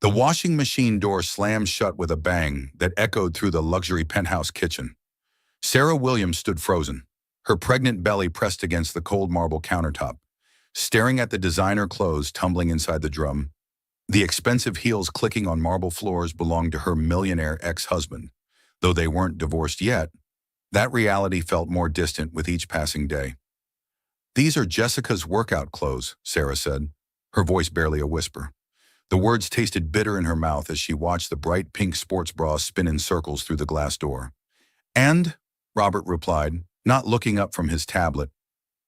The washing machine door slammed shut with a bang that echoed through the luxury penthouse kitchen. Sarah Williams stood frozen, her pregnant belly pressed against the cold marble countertop, staring at the designer clothes tumbling inside the drum. The expensive heels clicking on marble floors belonged to her millionaire ex-husband. Though they weren't divorced yet, that reality felt more distant with each passing day. "These are Jessica's workout clothes," Sarah said, her voice barely a whisper. The words tasted bitter in her mouth as she watched the bright pink sports bra spin in circles through the glass door. "And?" Robert replied, not looking up from his tablet.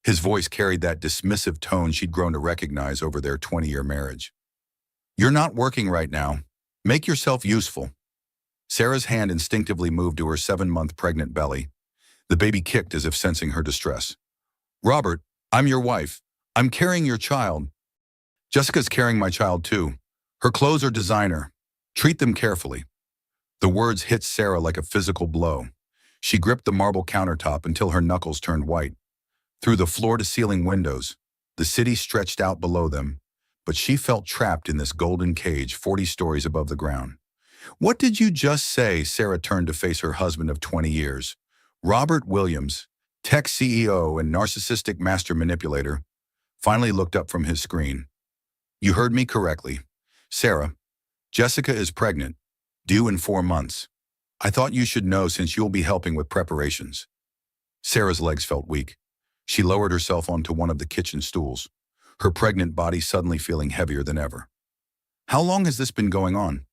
His voice carried that dismissive tone she'd grown to recognize over their 20-year marriage. "You're not working right now. Make yourself useful." Sarah's hand instinctively moved to her 7-month pregnant belly. The baby kicked as if sensing her distress. "Robert, I'm your wife. I'm carrying your child." "Jessica's carrying my child too. Her clothes are designer. Treat them carefully." The words hit Sarah like a physical blow. She gripped the marble countertop until her knuckles turned white. Through the floor-to-ceiling windows, the city stretched out below them, but she felt trapped in this golden cage 40 stories above the ground. "What did you just say?" Sarah turned to face her husband of 20 years. Robert Williams, tech CEO and narcissistic master manipulator, finally looked up from his screen. "You heard me correctly. Sarah, Jessica is pregnant, due in 4 months. I thought you should know since you'll be helping with preparations." Sarah's legs felt weak. She lowered herself onto one of the kitchen stools, her pregnant body suddenly feeling heavier than ever. "How long has this been going on?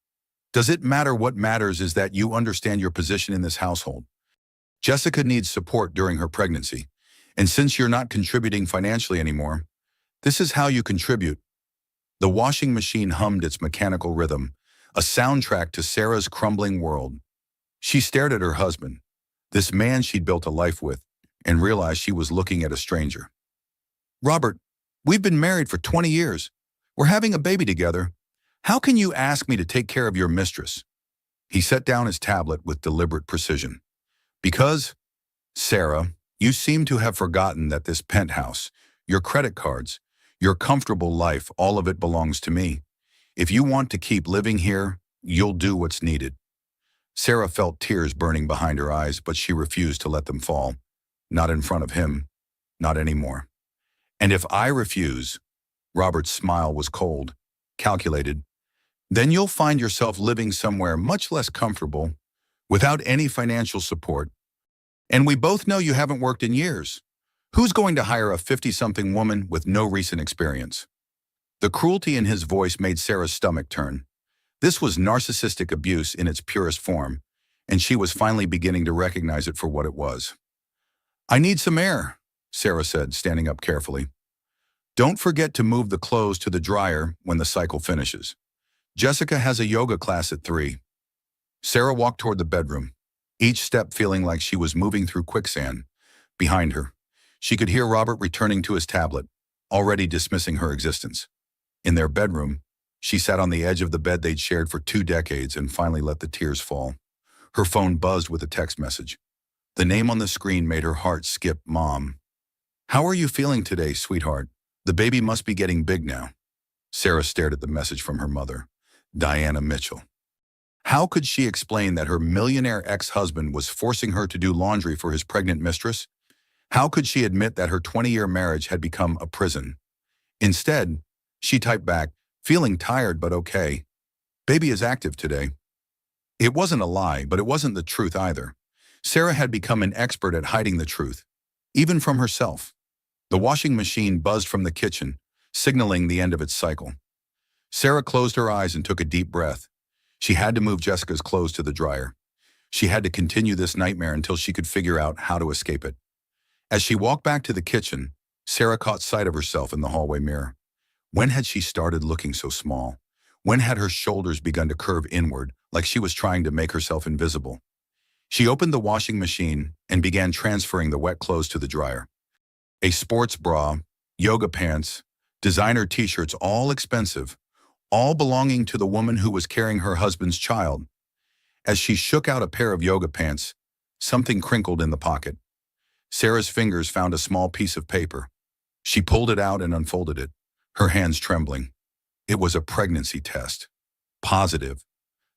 Does it matter? What matters is that you understand your position in this household. Jessica needs support during her pregnancy, and since you're not contributing financially anymore, this is how you contribute." The washing machine hummed its mechanical rhythm, a soundtrack to Sarah's crumbling world. She stared at her husband, this man she'd built a life with, and realized she was looking at a stranger. "Robert, we've been married for 20 years. We're having a baby together. How can you ask me to take care of your mistress?" He set down his tablet with deliberate precision. "Because, Sarah, you seem to have forgotten that this penthouse, your credit cards, your comfortable life, all of it belongs to me. If you want to keep living here, you'll do what's needed." Sarah felt tears burning behind her eyes, but she refused to let them fall. Not in front of him, not anymore. "And if I refuse," Robert's smile was cold, calculated, "then you'll find yourself living somewhere much less comfortable, without any financial support. And we both know you haven't worked in years. Who's going to hire a 50-something woman with no recent experience?" The cruelty in his voice made Sarah's stomach turn. This was narcissistic abuse in its purest form, and she was finally beginning to recognize it for what it was. "I need some air," Sarah said, standing up carefully. "Don't forget to move the clothes to the dryer when the cycle finishes. Jessica has a yoga class at 3. Sarah walked toward the bedroom, each step feeling like she was moving through quicksand. Behind her, she could hear Robert returning to his tablet, already dismissing her existence. In their bedroom, she sat on the edge of the bed they'd shared for 2 decades and finally let the tears fall. Her phone buzzed with a text message. The name on the screen made her heart skip. "Mom. How are you feeling today, sweetheart? The baby must be getting big now." Sarah stared at the message from her mother, Diana Mitchell. How could she explain that her millionaire ex-husband was forcing her to do laundry for his pregnant mistress? How could she admit that her 20-year marriage had become a prison? Instead, she typed back, "Feeling tired but okay. Baby is active today." It wasn't a lie, but it wasn't the truth either. Sarah had become an expert at hiding the truth, even from herself. The washing machine buzzed from the kitchen, signaling the end of its cycle. Sarah closed her eyes and took a deep breath. She had to move Jessica's clothes to the dryer. She had to continue this nightmare until she could figure out how to escape it. As she walked back to the kitchen, Sarah caught sight of herself in the hallway mirror. When had she started looking so small? When had her shoulders begun to curve inward, like she was trying to make herself invisible? She opened the washing machine and began transferring the wet clothes to the dryer. A sports bra, yoga pants, designer t-shirts, all expensive, all belonging to the woman who was carrying her husband's child. As she shook out a pair of yoga pants, something crinkled in the pocket. Sarah's fingers found a small piece of paper. She pulled it out and unfolded it, her hands trembling. It was a pregnancy test. positive.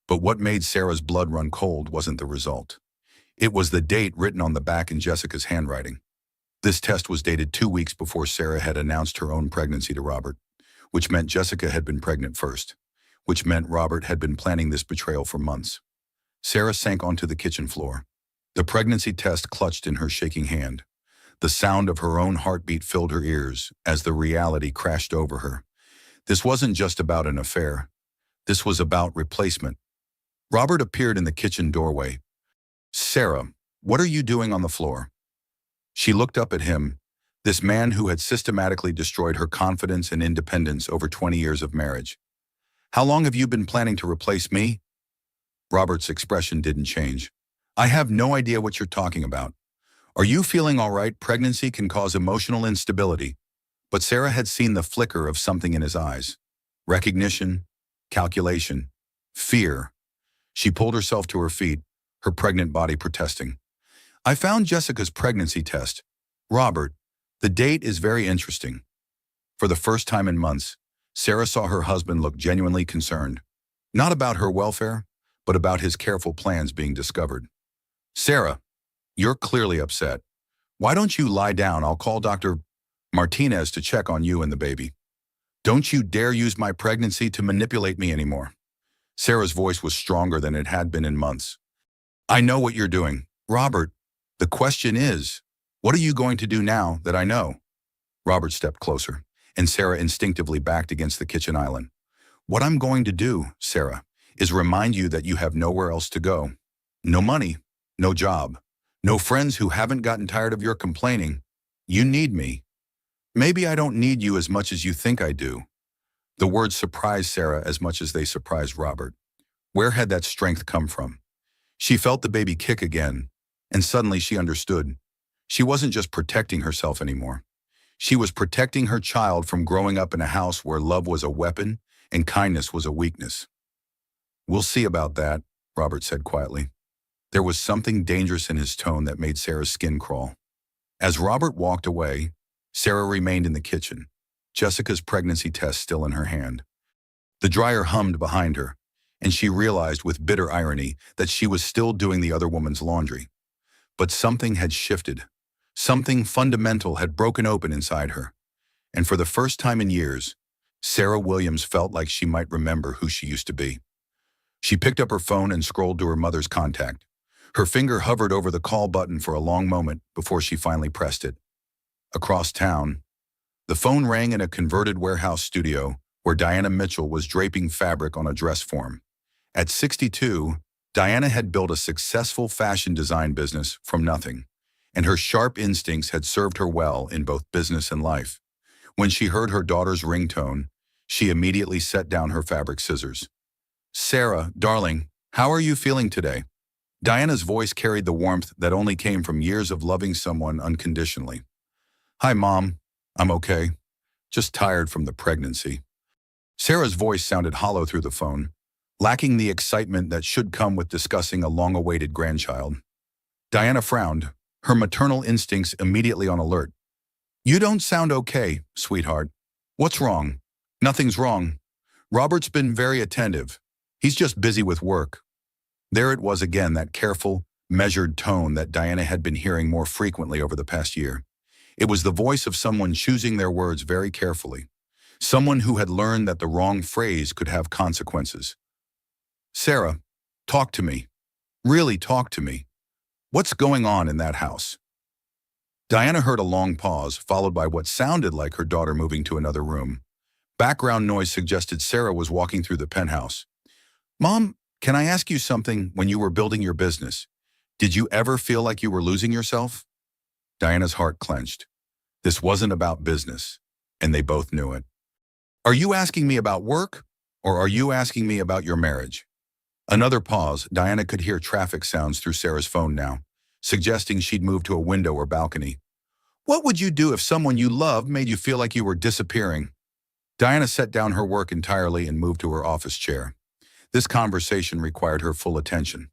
But what made Sarah's blood run cold wasn't the result. It was the date written on the back in Jessica's handwriting. This test was dated 2 weeks before Sarah had announced her own pregnancy to Robert, which meant Jessica had been pregnant first, which meant Robert had been planning this betrayal for months. Sarah sank onto the kitchen floor. The pregnancy test clutched in her shaking hand. The sound of her own heartbeat filled her ears as the reality crashed over her. This wasn't just about an affair. This was about replacement. Robert appeared in the kitchen doorway. "Sarah, what are you doing on the floor?" She looked up at him, this man who had systematically destroyed her confidence and independence over 20 years of marriage. "How long have you been planning to replace me?" Robert's expression didn't change. "I have no idea what you're talking about. Are you feeling all right? Pregnancy can cause emotional instability." But Sarah had seen the flicker of something in his eyes. Recognition, calculation, fear. She pulled herself to her feet, her pregnant body protesting. "I found Jessica's pregnancy test. Robert, the date is very interesting." For the first time in months, Sarah saw her husband look genuinely concerned. Not about her welfare, but about his careful plans being discovered. "Sarah, you're clearly upset. Why don't you lie down? I'll call Dr. Martinez to check on you and the baby. Don't you dare use my pregnancy to manipulate me anymore." Sarah's voice was stronger than it had been in months. "I know what you're doing. Robert, the question is, what are you going to do now that I know?" Robert stepped closer, and Sarah instinctively backed against the kitchen island. "What I'm going to do, Sarah, is remind you that you have nowhere else to go. No money, no job, no friends who haven't gotten tired of your complaining. You need me. Maybe I don't need you as much as you think I do." The words surprised Sarah as much as they surprised Robert. Where had that strength come from? She felt the baby kick again, and suddenly she understood. She wasn't just protecting herself anymore. She was protecting her child from growing up in a house where love was a weapon and kindness was a weakness. "We'll see about that," Robert said quietly. There was something dangerous in his tone that made Sarah's skin crawl. As Robert walked away, Sarah remained in the kitchen, Jessica's pregnancy test still in her hand. The dryer hummed behind her, and she realized with bitter irony that she was still doing the other woman's laundry. But something had shifted. Something fundamental had broken open inside her. And for the first time in years, Sarah Williams felt like she might remember who she used to be. She picked up her phone and scrolled to her mother's contact. Her finger hovered over the call button for a long moment before she finally pressed it. Across town, the phone rang in a converted warehouse studio where Diana Mitchell was draping fabric on a dress form. At 62, Diana had built a successful fashion design business from nothing, and her sharp instincts had served her well in both business and life. When she heard her daughter's ringtone, she immediately set down her fabric scissors. "Sarah, darling, how are you feeling today?" Diana's voice carried the warmth that only came from years of loving someone unconditionally. "Hi, Mom. I'm okay. Just tired from the pregnancy." Sarah's voice sounded hollow through the phone, lacking the excitement that should come with discussing a long-awaited grandchild. Diana frowned, her maternal instincts immediately on alert. "You don't sound okay, sweetheart. What's wrong?" "Nothing's wrong. Robert's been very attentive. He's just busy with work." There it was again, that careful, measured tone that Diana had been hearing more frequently over the past year. It was the voice of someone choosing their words very carefully. Someone who had learned that the wrong phrase could have consequences. "Sarah, talk to me. Really talk to me. What's going on in that house?" Diana heard a long pause, followed by what sounded like her daughter moving to another room. Background noise suggested Sarah was walking through the penthouse. "Mom, can I ask you something? When you were building your business, did you ever feel like you were losing yourself?" Diana's heart clenched. This wasn't about business, and they both knew it. "Are you asking me about work, or are you asking me about your marriage?" Another pause. Diana could hear traffic sounds through Sarah's phone now, suggesting she'd move to a window or balcony. "What would you do if someone you loved made you feel like you were disappearing?" Diana set down her work entirely and moved to her office chair. This conversation required her full attention.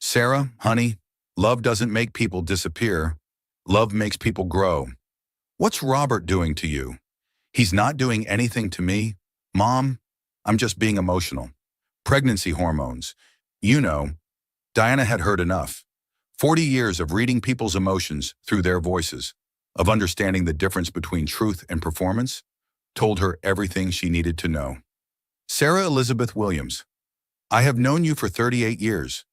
"Sarah, honey, love doesn't make people disappear. Love makes people grow. What's Robert doing to you?" "He's not doing anything to me. Mom, I'm just being emotional." Pregnancy hormones. You know, Diana had heard enough. 40 years of reading people's emotions through their voices, of understanding the difference between truth and performance, told her everything she needed to know. Sarah Elizabeth Williams, I have known you for 38 years.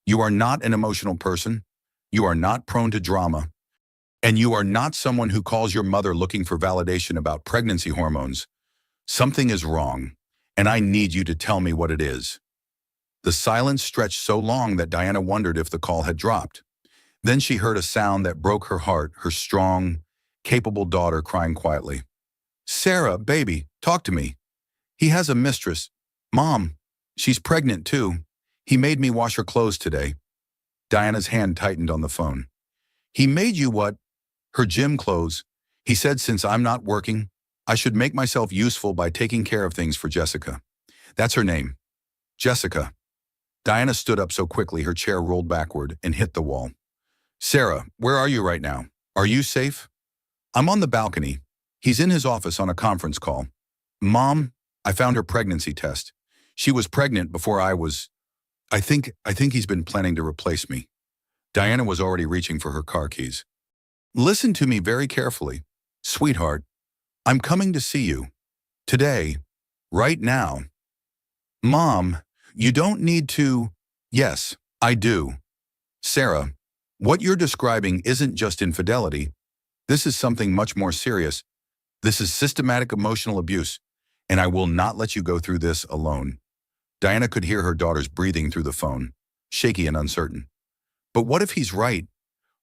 You are not an emotional person. You are not prone to drama. And you are not someone who calls your mother looking for validation about pregnancy hormones. Something is wrong, and I need you to tell me what it is. The silence stretched so long that Diana wondered if the call had dropped. Then she heard a sound that broke her heart, her strong, capable daughter crying quietly. Sarah, baby, talk to me. He has a mistress. Mom, she's pregnant too. He made me wash her clothes today. Diana's hand tightened on the phone. He made you what? Her gym clothes. He said since I'm not working, I should make myself useful by taking care of things for Jessica. That's her name. Jessica. Diana stood up so quickly her chair rolled backward and hit the wall. Sarah, where are you right now? Are you safe? I'm on the balcony. He's in his office on a conference call. Mom, I found her pregnancy test. She was pregnant before I was. I think he's been planning to replace me. Diana was already reaching for her car keys. Listen to me very carefully. Sweetheart, I'm coming to see you. Today. Right now. Mom, you don't need to. Yes, I do. Sarah, what you're describing isn't just infidelity. This is something much more serious. This is systematic emotional abuse, and I will not let you go through this alone. Diana could hear her daughter's breathing through the phone, shaky and uncertain. But what if he's right?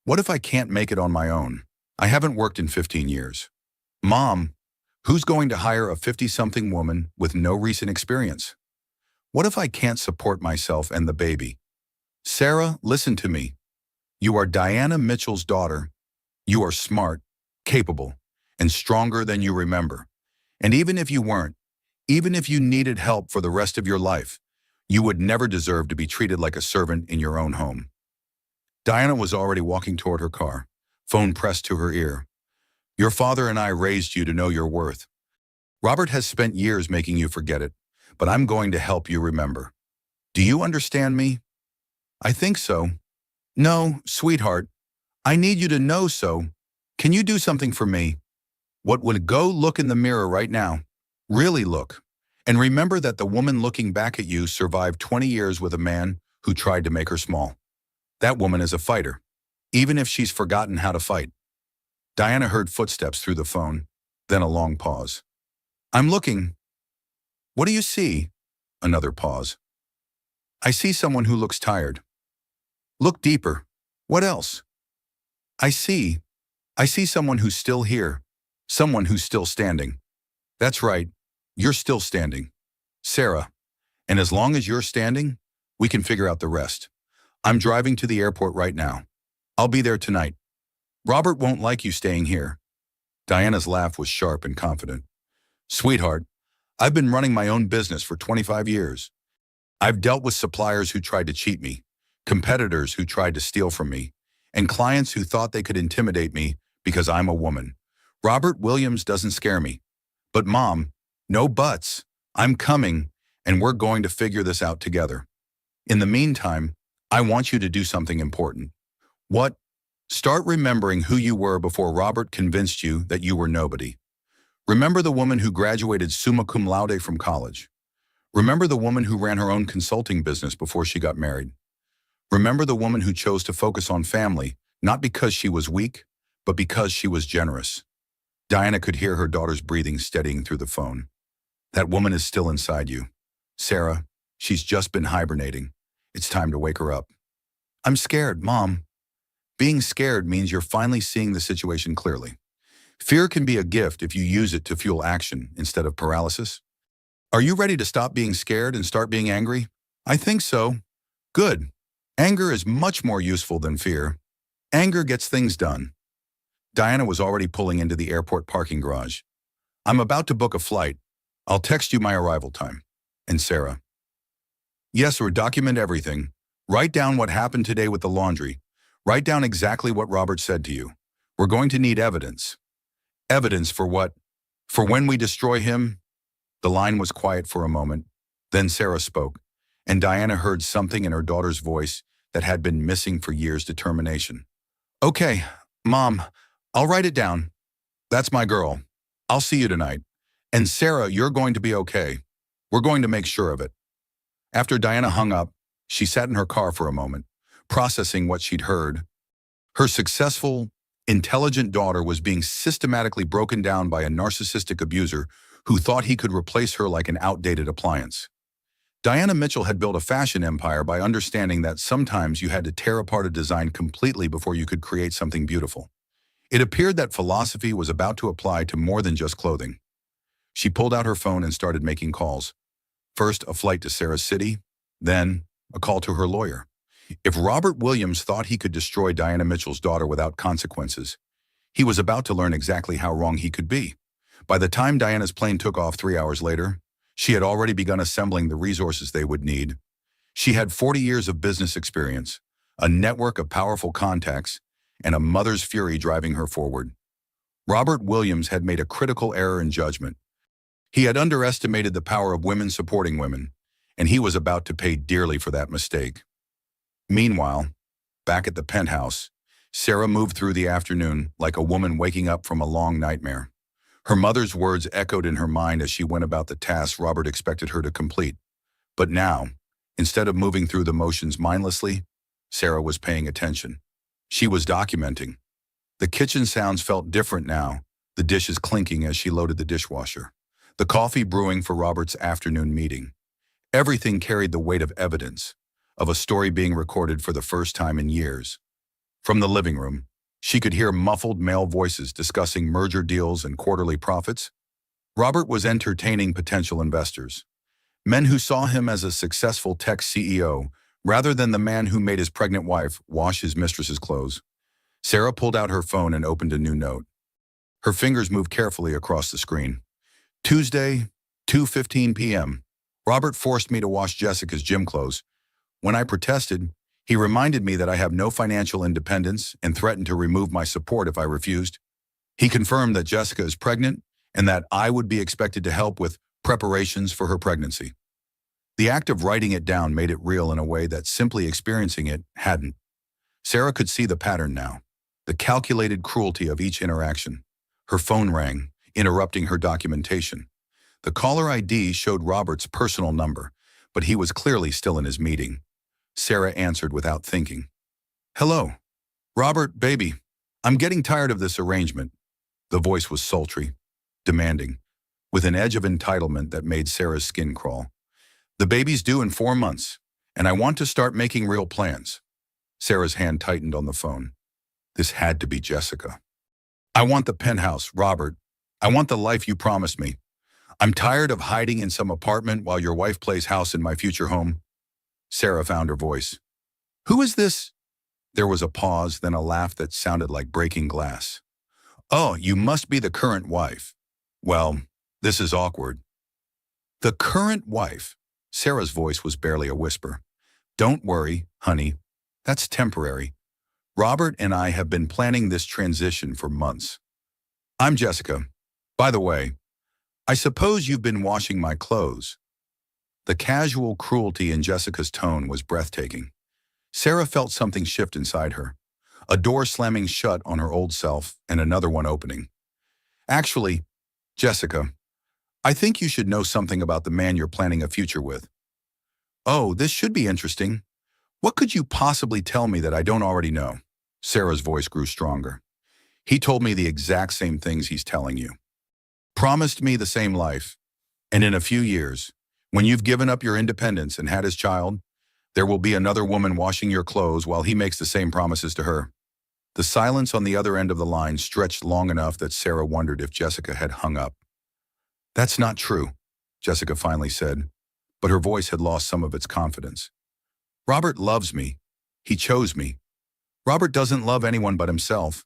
What if I can't make it on my own? I haven't worked in 15 years. Mom, who's going to hire a 50-something woman with no recent experience? What if I can't support myself and the baby? Sarah, listen to me. You are Diana Mitchell's daughter. You are smart, capable, and stronger than you remember. And even if you weren't, even if you needed help for the rest of your life, you would never deserve to be treated like a servant in your own home. Diana was already walking toward her car, phone pressed to her ear. Your father and I raised you to know your worth. Robert has spent years making you forget it, but I'm going to help you remember. Do you understand me? I think so. No, sweetheart. I need you to know so. Can you do something for me? What would go look in the mirror right now? Really look. And remember that the woman looking back at you survived 20 years with a man who tried to make her small. That woman is a fighter, even if she's forgotten how to fight. Diana heard footsteps through the phone, then a long pause. I'm looking. What do you see? Another pause. I see someone who looks tired. Look deeper. What else? I see someone who's still here, someone who's still standing. That's right, you're still standing. Sarah, and as long as you're standing, we can figure out the rest. I'm driving to the airport right now. I'll be there tonight. Robert won't like you staying here. Diana's laugh was sharp and confident. Sweetheart, I've been running my own business for 25 years. I've dealt with suppliers who tried to cheat me, competitors who tried to steal from me, and clients who thought they could intimidate me because I'm a woman. Robert Williams doesn't scare me. But Mom, no buts. I'm coming, and we're going to figure this out together. In the meantime, I want you to do something important. What? Start remembering who you were before Robert convinced you that you were nobody. Remember the woman who graduated summa cum laude from college. Remember the woman who ran her own consulting business before she got married. Remember the woman who chose to focus on family, not because she was weak, but because she was generous. Diana could hear her daughter's breathing steadying through the phone. That woman is still inside you. Sarah, she's just been hibernating. It's time to wake her up. I'm scared, Mom. Being scared means you're finally seeing the situation clearly. Fear can be a gift if you use it to fuel action instead of paralysis. Are you ready to stop being scared and start being angry? I think so. Good. Anger is much more useful than fear. Anger gets things done. Diana was already pulling into the airport parking garage. I'm about to book a flight. I'll text you my arrival time. And Sarah. Yes, sir, document everything. Write down what happened today with the laundry. Write down exactly what Robert said to you. We're going to need evidence. Evidence for what? For when we destroy him? The line was quiet for a moment. Then Sarah spoke. and Diana heard something in her daughter's voice that had been missing for years: determination. "Okay, Mom, I'll write it down. That's my girl. I'll see you tonight. And Sarah, you're going to be okay. We're going to make sure of it." After Diana hung up, she sat in her car for a moment, processing what she'd heard. Her successful, intelligent daughter was being systematically broken down by a narcissistic abuser who thought he could replace her like an outdated appliance. Diana Mitchell had built a fashion empire by understanding that sometimes you had to tear apart a design completely before you could create something beautiful. It appeared that philosophy was about to apply to more than just clothing. She pulled out her phone and started making calls. First, a flight to Sarah's city, then a call to her lawyer. If Robert Williams thought he could destroy Diana Mitchell's daughter without consequences, he was about to learn exactly how wrong he could be. By the time Diana's plane took off 3 hours later, she had already begun assembling the resources they would need. She had 40 years of business experience, a network of powerful contacts, and a mother's fury driving her forward. Robert Williams had made a critical error in judgment. He had underestimated the power of women supporting women, and he was about to pay dearly for that mistake. Meanwhile, back at the penthouse, Sarah moved through the afternoon like a woman waking up from a long nightmare. Her mother's words echoed in her mind as she went about the tasks Robert expected her to complete. But now, instead of moving through the motions mindlessly, Sarah was paying attention. She was documenting. The kitchen sounds felt different now, the dishes clinking as she loaded the dishwasher, the coffee brewing for Robert's afternoon meeting. Everything carried the weight of evidence, of a story being recorded for the first time in years. From the living room, she could hear muffled male voices discussing merger deals and quarterly profits. Robert was entertaining potential investors, men who saw him as a successful tech CEO rather than the man who made his pregnant wife wash his mistress's clothes. Sarah pulled out her phone and opened a new note. Her fingers moved carefully across the screen. Tuesday, 2:15 p.m. Robert forced me to wash Jessica's gym clothes. When I protested, he reminded me that I have no financial independence and threatened to remove my support if I refused. He confirmed that Jessica is pregnant and that I would be expected to help with preparations for her pregnancy. The act of writing it down made it real in a way that simply experiencing it hadn't. Sarah could see the pattern now, the calculated cruelty of each interaction. Her phone rang, interrupting her documentation. The caller ID showed Robert's personal number, but he was clearly still in his meeting. Sarah answered without thinking. "Hello. Robert, baby. I'm getting tired of this arrangement." The voice was sultry, demanding, with an edge of entitlement that made Sarah's skin crawl. "The baby's due in 4 months, and I want to start making real plans." Sarah's hand tightened on the phone. This had to be Jessica. "I want the penthouse, Robert. I want the life you promised me. I'm tired of hiding in some apartment while your wife plays house in my future home." Sarah found her voice. "Who is this?" There was a pause, then a laugh that sounded like breaking glass. "Oh, you must be the current wife. Well, this is awkward." "The current wife?" Sarah's voice was barely a whisper. "Don't worry, honey. That's temporary. Robert and I have been planning this transition for months. I'm Jessica. By the way, I suppose you've been washing my clothes." The casual cruelty in Jessica's tone was breathtaking. Sarah felt something shift inside her, a door slamming shut on her old self and another one opening. "Actually, Jessica, I think you should know something about the man you're planning a future with." "Oh, this should be interesting. What could you possibly tell me that I don't already know?" Sarah's voice grew stronger. "He told me the exact same things he's telling you. Promised me the same life, and in a few years, when you've given up your independence and had his child, there will be another woman washing your clothes while he makes the same promises to her." The silence on the other end of the line stretched long enough that Sarah wondered if Jessica had hung up. "That's not true," Jessica finally said, but her voice had lost some of its confidence. "Robert loves me. He chose me. Robert doesn't love anyone but himself,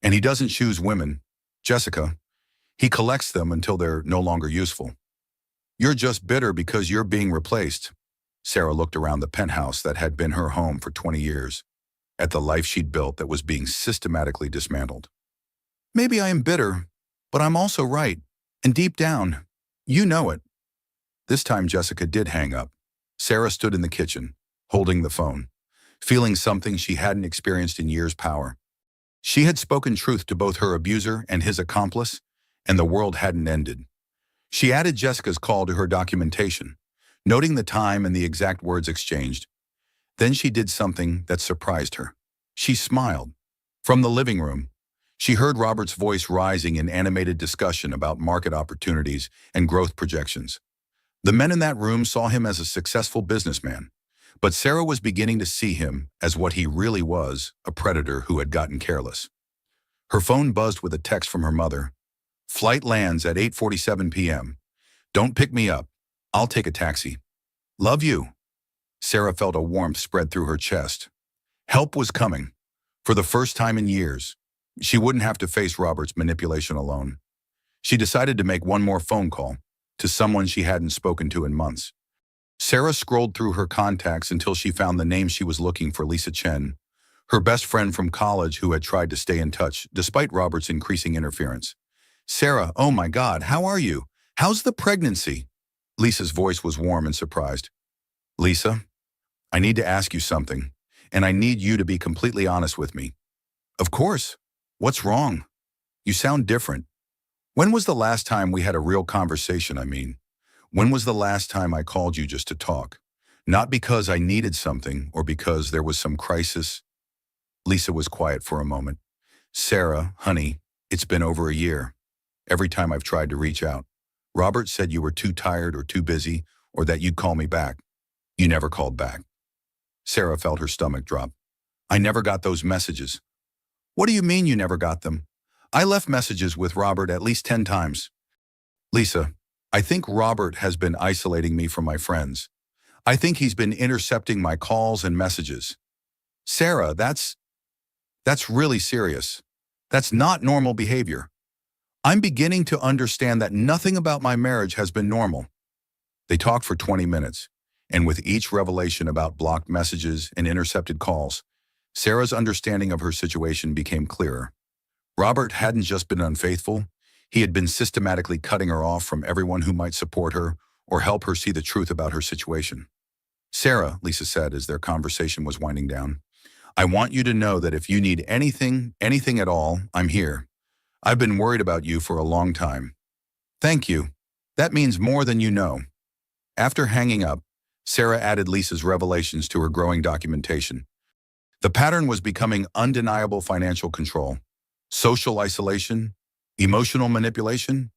and he doesn't choose women. Jessica, he collects them until they're no longer useful. You're just bitter because you're being replaced." Sarah looked around the penthouse that had been her home for 20 years, at the life she'd built that was being systematically dismantled. "Maybe I am bitter, but I'm also right, and deep down, you know it." This time Jessica did hang up, Sarah stood in the kitchen, holding the phone, feeling something she hadn't experienced in years power. She had spoken truth to both her abuser and his accomplice, and the world hadn't ended. She added Jessica's call to her documentation, noting the time and the exact words exchanged. Then she did something that surprised her. She smiled. From the living room, she heard Robert's voice rising in animated discussion about market opportunities and growth projections. The men in that room saw him as a successful businessman, but Sarah was beginning to see him as what he really was, a predator who had gotten careless. Her phone buzzed with a text from her mother. "Flight lands at 8:47 p.m. Don't pick me up. I'll take a taxi. Love you." Sarah felt a warmth spread through her chest. Help was coming. For the first time in years, she wouldn't have to face Robert's manipulation alone. She decided to make one more phone call to someone she hadn't spoken to in months. Sarah scrolled through her contacts until she found the name she was looking for: Lisa Chen, her best friend from college who had tried to stay in touch despite Robert's increasing interference. "Sarah, oh my God, how are you? How's the pregnancy?" Lisa's voice was warm and surprised. "Lisa, I need to ask you something, and I need you to be completely honest with me." "Of course. What's wrong? You sound different." "When was the last time we had a real conversation, I mean? When was the last time I called you just to talk? Not because I needed something or because there was some crisis." Lisa was quiet for a moment. "Sarah, honey, it's been over a year. Every time I've tried to reach out, Robert said you were too tired or too busy or that you'd call me back. You never called back." Sarah felt her stomach drop. "I never got those messages." "What do you mean you never got them? I left messages with Robert at least 10 times. "Lisa, I think Robert has been isolating me from my friends. I think he's been intercepting my calls and messages." "Sarah, that's really serious. That's not normal behavior. I'm beginning to understand that nothing about my marriage has been normal." They talked for 20 minutes, and with each revelation about blocked messages and intercepted calls, Sarah's understanding of her situation became clearer. Robert hadn't just been unfaithful, he had been systematically cutting her off from everyone who might support her or help her see the truth about her situation. "Sarah," Lisa said as their conversation was winding down, "I want you to know that if you need anything at all, I'm here. I've been worried about you for a long time." "Thank you. That means more than you know." After hanging up, Sarah added Lisa's revelations to her growing documentation. The pattern was becoming undeniable: financial control, social isolation, emotional manipulation,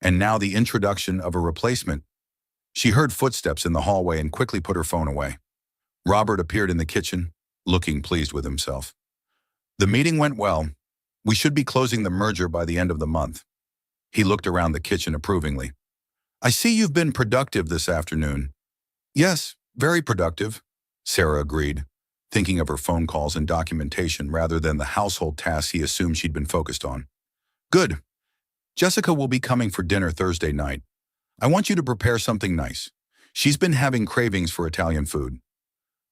and now the introduction of a replacement. She heard footsteps in the hallway and quickly put her phone away. Robert appeared in the kitchen, looking pleased with himself. "The meeting went well. We should be closing the merger by the end of the month." He looked around the kitchen approvingly. "I see you've been productive this afternoon." "Yes, very productive," Sarah agreed, thinking of her phone calls and documentation rather than the household tasks he assumed she'd been focused on. "Good. Jessica will be coming for dinner Thursday night. I want you to prepare something nice. She's been having cravings for Italian food."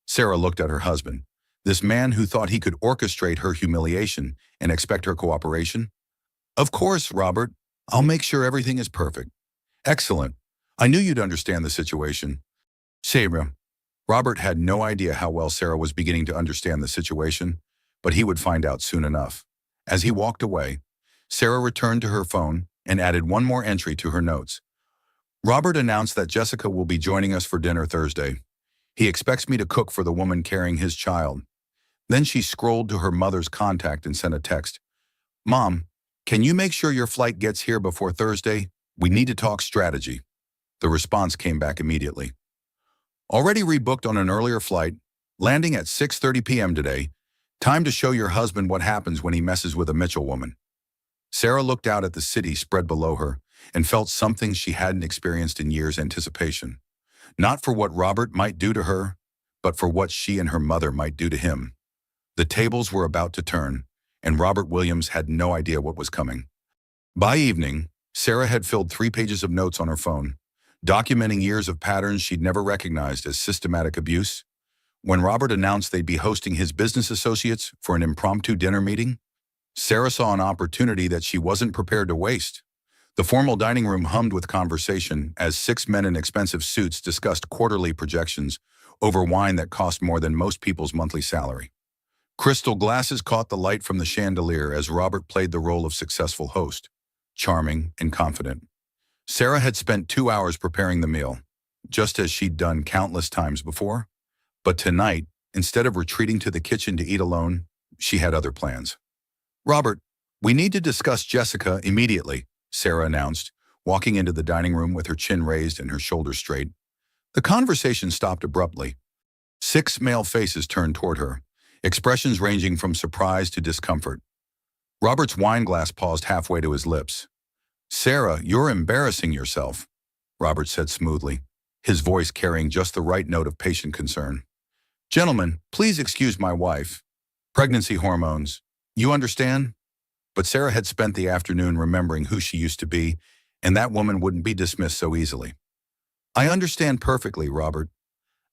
Sarah looked at her husband, this man who thought he could orchestrate her humiliation and expect her cooperation. "Of course, Robert. I'll make sure everything is perfect." "Excellent. I knew you'd understand the situation." Sarah. Robert had no idea how well Sarah was beginning to understand the situation, but he would find out soon enough. As he walked away, Sarah returned to her phone and added one more entry to her notes. "Robert announced that Jessica will be joining us for dinner Thursday. He expects me to cook for the woman carrying his child." Then she scrolled to her mother's contact and sent a text. "Mom, can you make sure your flight gets here before Thursday? We need to talk strategy." The response came back immediately. "Already rebooked on an earlier flight, landing at 6:30 p.m. today. Time to show your husband what happens when he messes with a Mitchell woman." Sarah looked out at the city spread below her and felt something she hadn't experienced in years: anticipation. Not for what Robert might do to her, but for what she and her mother might do to him. The tables were about to turn, and Robert Williams had no idea what was coming. By evening, Sarah had filled 3 pages of notes on her phone, documenting years of patterns she'd never recognized as systematic abuse. When Robert announced they'd be hosting his business associates for an impromptu dinner meeting, Sarah saw an opportunity that she wasn't prepared to waste. The formal dining room hummed with conversation as 6 men in expensive suits discussed quarterly projections over wine that cost more than most people's monthly salary. Crystal glasses caught the light from the chandelier as Robert played the role of successful host, charming and confident. Sarah had spent 2 hours preparing the meal, just as she'd done countless times before. But tonight, instead of retreating to the kitchen to eat alone, she had other plans. "Robert, we need to discuss Jessica immediately," Sarah announced, walking into the dining room with her chin raised and her shoulders straight. The conversation stopped abruptly. 6 male faces turned toward her, expressions ranging from surprise to discomfort. Robert's wine glass paused halfway to his lips. "Sarah, you're embarrassing yourself," Robert said smoothly, his voice carrying just the right note of patient concern. "Gentlemen, please excuse my wife. Pregnancy hormones. You understand?" But Sarah had spent the afternoon remembering who she used to be, and that woman wouldn't be dismissed so easily. "I understand perfectly, Robert.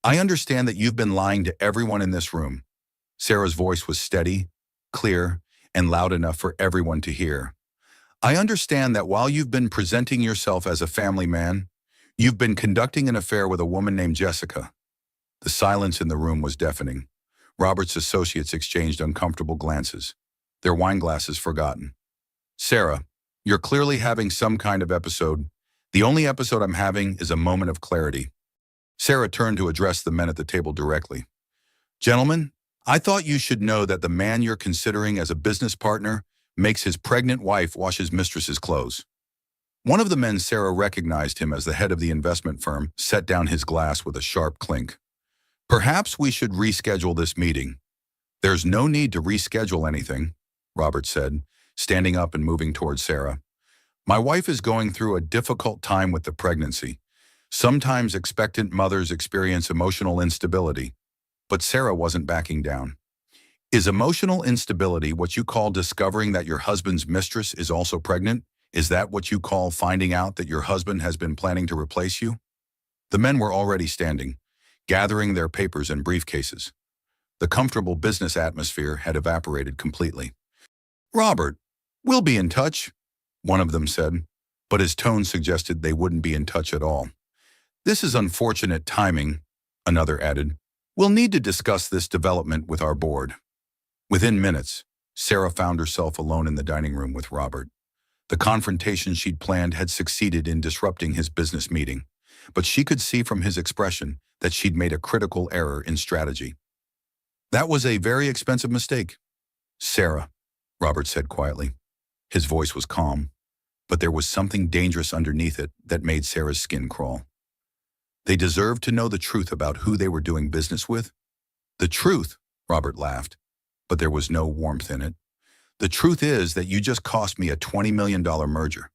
I understand that you've been lying to everyone in this room." Sarah's voice was steady, clear, and loud enough for everyone to hear. "I understand that while you've been presenting yourself as a family man, you've been conducting an affair with a woman named Jessica." The silence in the room was deafening. Robert's associates exchanged uncomfortable glances, their wine glasses forgotten. "Sarah, you're clearly having some kind of episode. The only episode I'm having is a moment of clarity." Sarah turned to address the men at the table directly. "Gentlemen, I thought you should know that the man you're considering as a business partner makes his pregnant wife wash his mistress's clothes." One of the men Sarah recognized him as the head of the investment firm set down his glass with a sharp clink. "Perhaps we should reschedule this meeting." "There's no need to reschedule anything," Robert said, standing up and moving toward Sarah. "My wife is going through a difficult time with the pregnancy. Sometimes expectant mothers experience emotional instability." But Sarah wasn't backing down. "Is emotional instability what you call discovering that your husband's mistress is also pregnant? Is that what you call finding out that your husband has been planning to replace you?" The men were already standing, gathering their papers and briefcases. The comfortable business atmosphere had evaporated completely. "Robert, we'll be in touch," one of them said, but his tone suggested they wouldn't be in touch at all. "This is unfortunate timing," another added. "We'll need to discuss this development with our board." Within minutes, Sarah found herself alone in the dining room with Robert. The confrontation she'd planned had succeeded in disrupting his business meeting, but she could see from his expression that she'd made a critical error in strategy. "That was a very expensive mistake." "Sarah," Robert said quietly. His voice was calm, but there was something dangerous underneath it that made Sarah's skin crawl. "They deserved to know the truth about who they were doing business with." "The truth," Robert laughed, but there was no warmth in it. "The truth is that you just cost me a $20 million merger.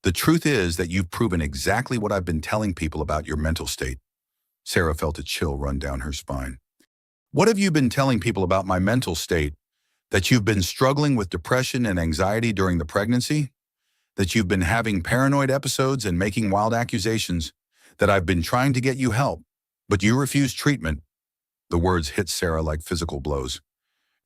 The truth is that you've proven exactly what I've been telling people about your mental state." Sarah felt a chill run down her spine. "What have you been telling people about my mental state? That you've been struggling with depression and anxiety during the pregnancy? That you've been having paranoid episodes and making wild accusations? That I've been trying to get you help, but you refuse treatment?" The words hit Sarah like physical blows.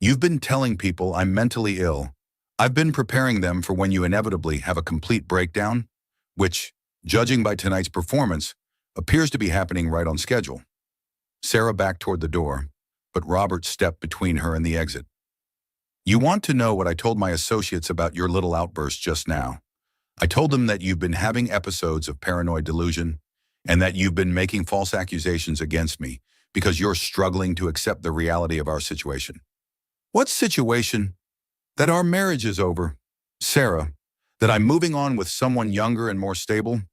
"You've been telling people I'm mentally ill. I've been preparing them for when you inevitably have a complete breakdown, which, judging by tonight's performance, appears to be happening right on schedule." Sarah backed toward the door, but Robert stepped between her and the exit. "You want to know what I told my associates about your little outburst just now. I told them that you've been having episodes of paranoid delusion and that you've been making false accusations against me because you're struggling to accept the reality of our situation." "What situation?" "That our marriage is over, Sarah. That I'm moving on with someone younger and more stable.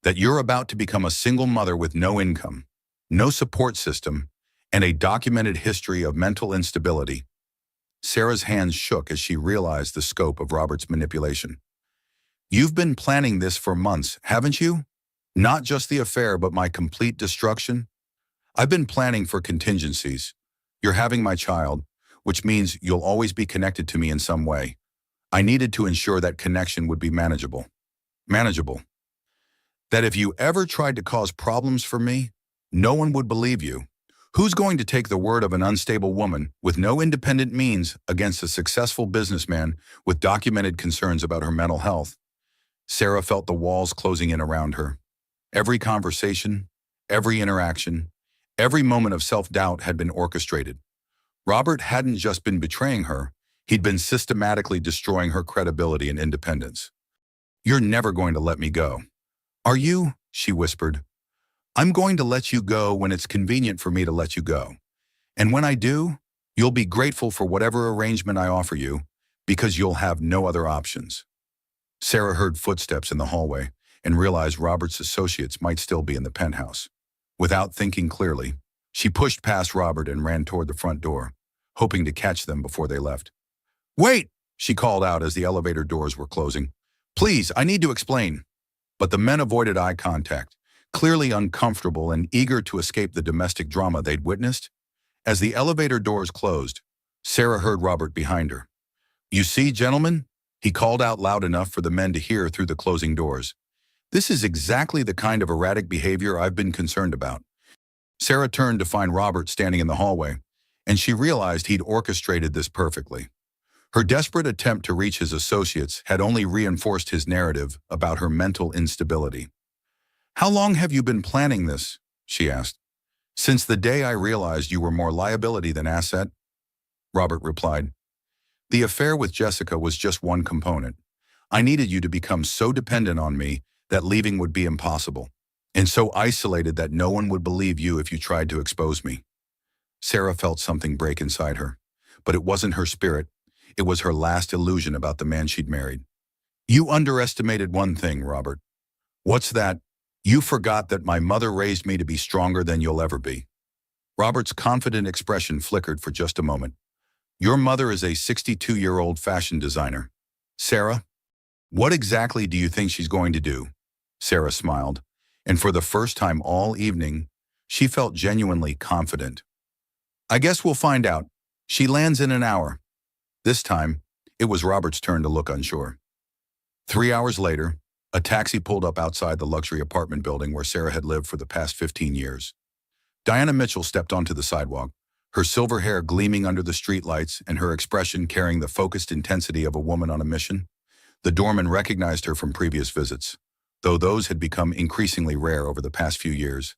That you're about to become a single mother with no income, no support system, and a documented history of mental instability." Sarah's hands shook as she realized the scope of Robert's manipulation. "You've been planning this for months, haven't you? Not just the affair, but my complete destruction? I've been planning for contingencies. You're having my child, which means you'll always be connected to me in some way. I needed to ensure that connection would be manageable. Manageable. That if you ever tried to cause problems for me, no one would believe you. Who's going to take the word of an unstable woman with no independent means against a successful businessman with documented concerns about her mental health? Sarah felt the walls closing in around her. Every conversation, every interaction, every moment of self-doubt had been orchestrated. Robert hadn't just been betraying her, he'd been systematically destroying her credibility and independence. "You're never going to let me go. Are you?" she whispered. "I'm going to let you go when it's convenient for me to let you go. And when I do, you'll be grateful for whatever arrangement I offer you, because you'll have no other options." Sarah heard footsteps in the hallway and realized Robert's associates might still be in the penthouse. Without thinking clearly, she pushed past Robert and ran toward the front door, hoping to catch them before they left. "Wait!" she called out as the elevator doors were closing. "Please, I need to explain." But the men avoided eye contact, clearly uncomfortable and eager to escape the domestic drama they'd witnessed. As the elevator doors closed, Sarah heard Robert behind her. "You see, gentlemen?" he called out loud enough for the men to hear through the closing doors. "This is exactly the kind of erratic behavior I've been concerned about." Sarah turned to find Robert standing in the hallway, and she realized he'd orchestrated this perfectly. Her desperate attempt to reach his associates had only reinforced his narrative about her mental instability. "How long have you been planning this?" she asked. "Since the day I realized you were more liability than asset," Robert replied. "The affair with Jessica was just one component. I needed you to become so dependent on me that leaving would be impossible, and so isolated that no one would believe you if you tried to expose me." Sarah felt something break inside her, but it wasn't her spirit. It was her last illusion about the man she'd married. "You underestimated one thing, Robert." "What's that?" "You forgot that my mother raised me to be stronger than you'll ever be." Robert's confident expression flickered for just a moment. "Your mother is a 62-year-old fashion designer. Sarah, what exactly do you think she's going to do?" Sarah smiled, and for the first time all evening, she felt genuinely confident. "I guess we'll find out. She lands in an hour." This time, it was Robert's turn to look unsure. 3 hours later, a taxi pulled up outside the luxury apartment building where Sarah had lived for the past 15 years. Diana Mitchell stepped onto the sidewalk, her silver hair gleaming under the streetlights and her expression carrying the focused intensity of a woman on a mission. The doorman recognized her from previous visits, though those had become increasingly rare over the past few years.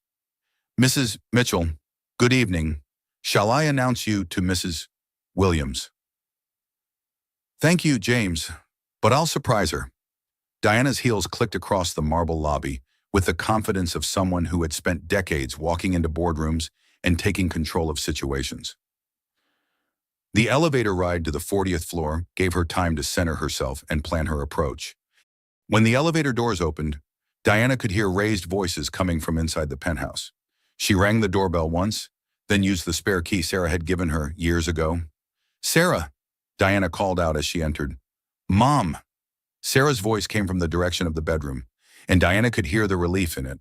"Mrs. Mitchell, good evening. Shall I announce you to Mrs. Williams?" "Thank you, James, but I'll surprise her." Diana's heels clicked across the marble lobby with the confidence of someone who had spent decades walking into boardrooms and taking control of situations. The elevator ride to the 40th floor gave her time to center herself and plan her approach. When the elevator doors opened, Diana could hear raised voices coming from inside the penthouse. She rang the doorbell once, then used the spare key Sarah had given her years ago. "Sarah," Diana called out as she entered. "Mom." Sarah's voice came from the direction of the bedroom, and Diana could hear the relief in it.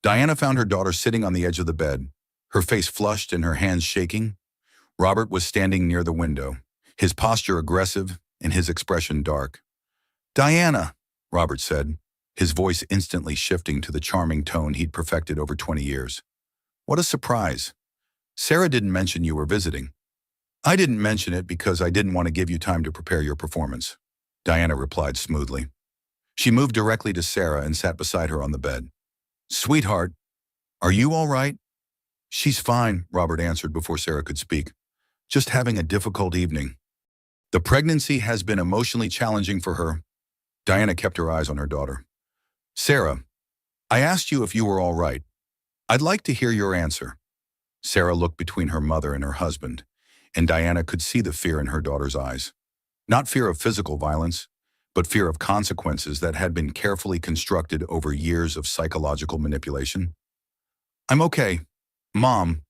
Diana found her daughter sitting on the edge of the bed, her face flushed and her hands shaking. Robert was standing near the window, his posture aggressive and his expression dark. "Diana," Robert said, his voice instantly shifting to the charming tone he'd perfected over 20 years. "What a surprise. Sarah didn't mention you were visiting." "I didn't mention it because I didn't want to give you time to prepare your performance," Diana replied smoothly. She moved directly to Sarah and sat beside her on the bed. "Sweetheart, are you all right?" "She's fine," Robert answered before Sarah could speak. "Just having a difficult evening." "The pregnancy has been emotionally challenging for her." Diana kept her eyes on her daughter. "Sarah, I asked you if you were all right. I'd like to hear your answer." Sarah looked between her mother and her husband, and Diana could see the fear in her daughter's eyes. Not fear of physical violence, but fear of consequences that had been carefully constructed over years of psychological manipulation. "I'm okay, Mom.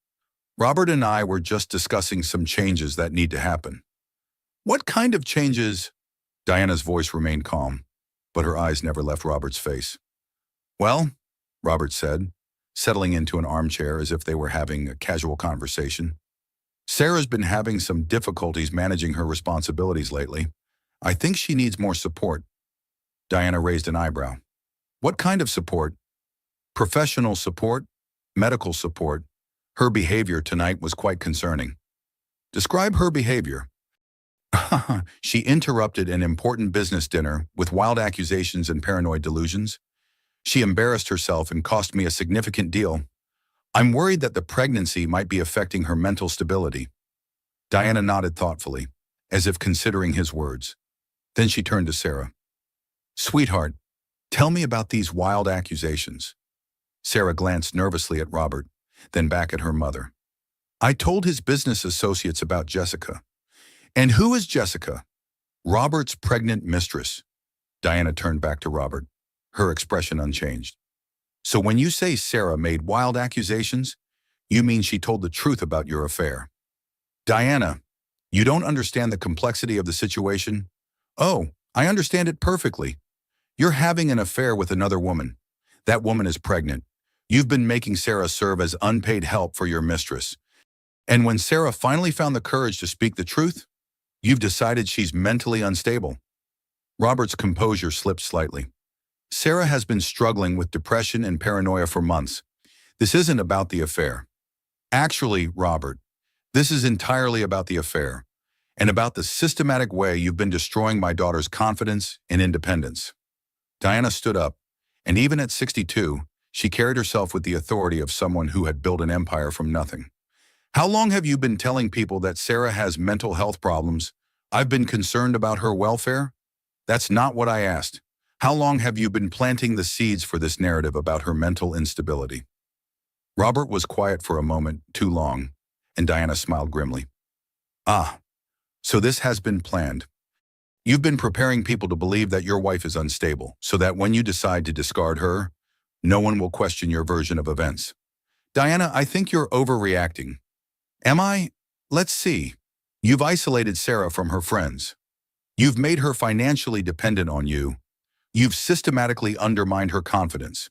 Robert and I were just discussing some changes that need to happen." "What kind of changes?" Diana's voice remained calm, but her eyes never left Robert's face. "Well," Robert said, settling into an armchair as if they were having a casual conversation, "Sarah's been having some difficulties managing her responsibilities lately. I think she needs more support." Diana raised an eyebrow. "What kind of support?" "Professional support, medical support. Her behavior tonight was quite concerning." "Describe her behavior." She interrupted an important business dinner with wild accusations and paranoid delusions. She embarrassed herself and cost me a significant deal. I'm worried that the pregnancy might be affecting her mental stability. Diana nodded thoughtfully, as if considering his words. Then she turned to Sarah. Sweetheart, tell me about these wild accusations. Sarah glanced nervously at Robert, then back at her mother. I told his business associates about Jessica. And who is Jessica? Robert's pregnant mistress. Diana turned back to Robert, her expression unchanged. So when you say Sarah made wild accusations, you mean she told the truth about your affair. Diana, you don't understand the complexity of the situation? Oh, I understand it perfectly. You're having an affair with another woman. That woman is pregnant. You've been making Sarah serve as unpaid help for your mistress. And when Sarah finally found the courage to speak the truth, you've decided she's mentally unstable. Robert's composure slipped slightly. Sarah has been struggling with depression and paranoia for months. This isn't about the affair. Actually, Robert, this is entirely about the affair and about the systematic way you've been destroying my daughter's confidence and independence. Diana stood up, and even at 62, she carried herself with the authority of someone who had built an empire from nothing. How long have you been telling people that Sarah has mental health problems? I've been concerned about her welfare? That's not what I asked. How long have you been planting the seeds for this narrative about her mental instability? Robert was quiet for a moment, too long, and Diana smiled grimly. Ah, so this has been planned. You've been preparing people to believe that your wife is unstable, so that when you decide to discard her, no one will question your version of events. Diana, I think you're overreacting. Am I? Let's see. You've isolated Sarah from her friends. You've made her financially dependent on you. You've systematically undermined her confidence.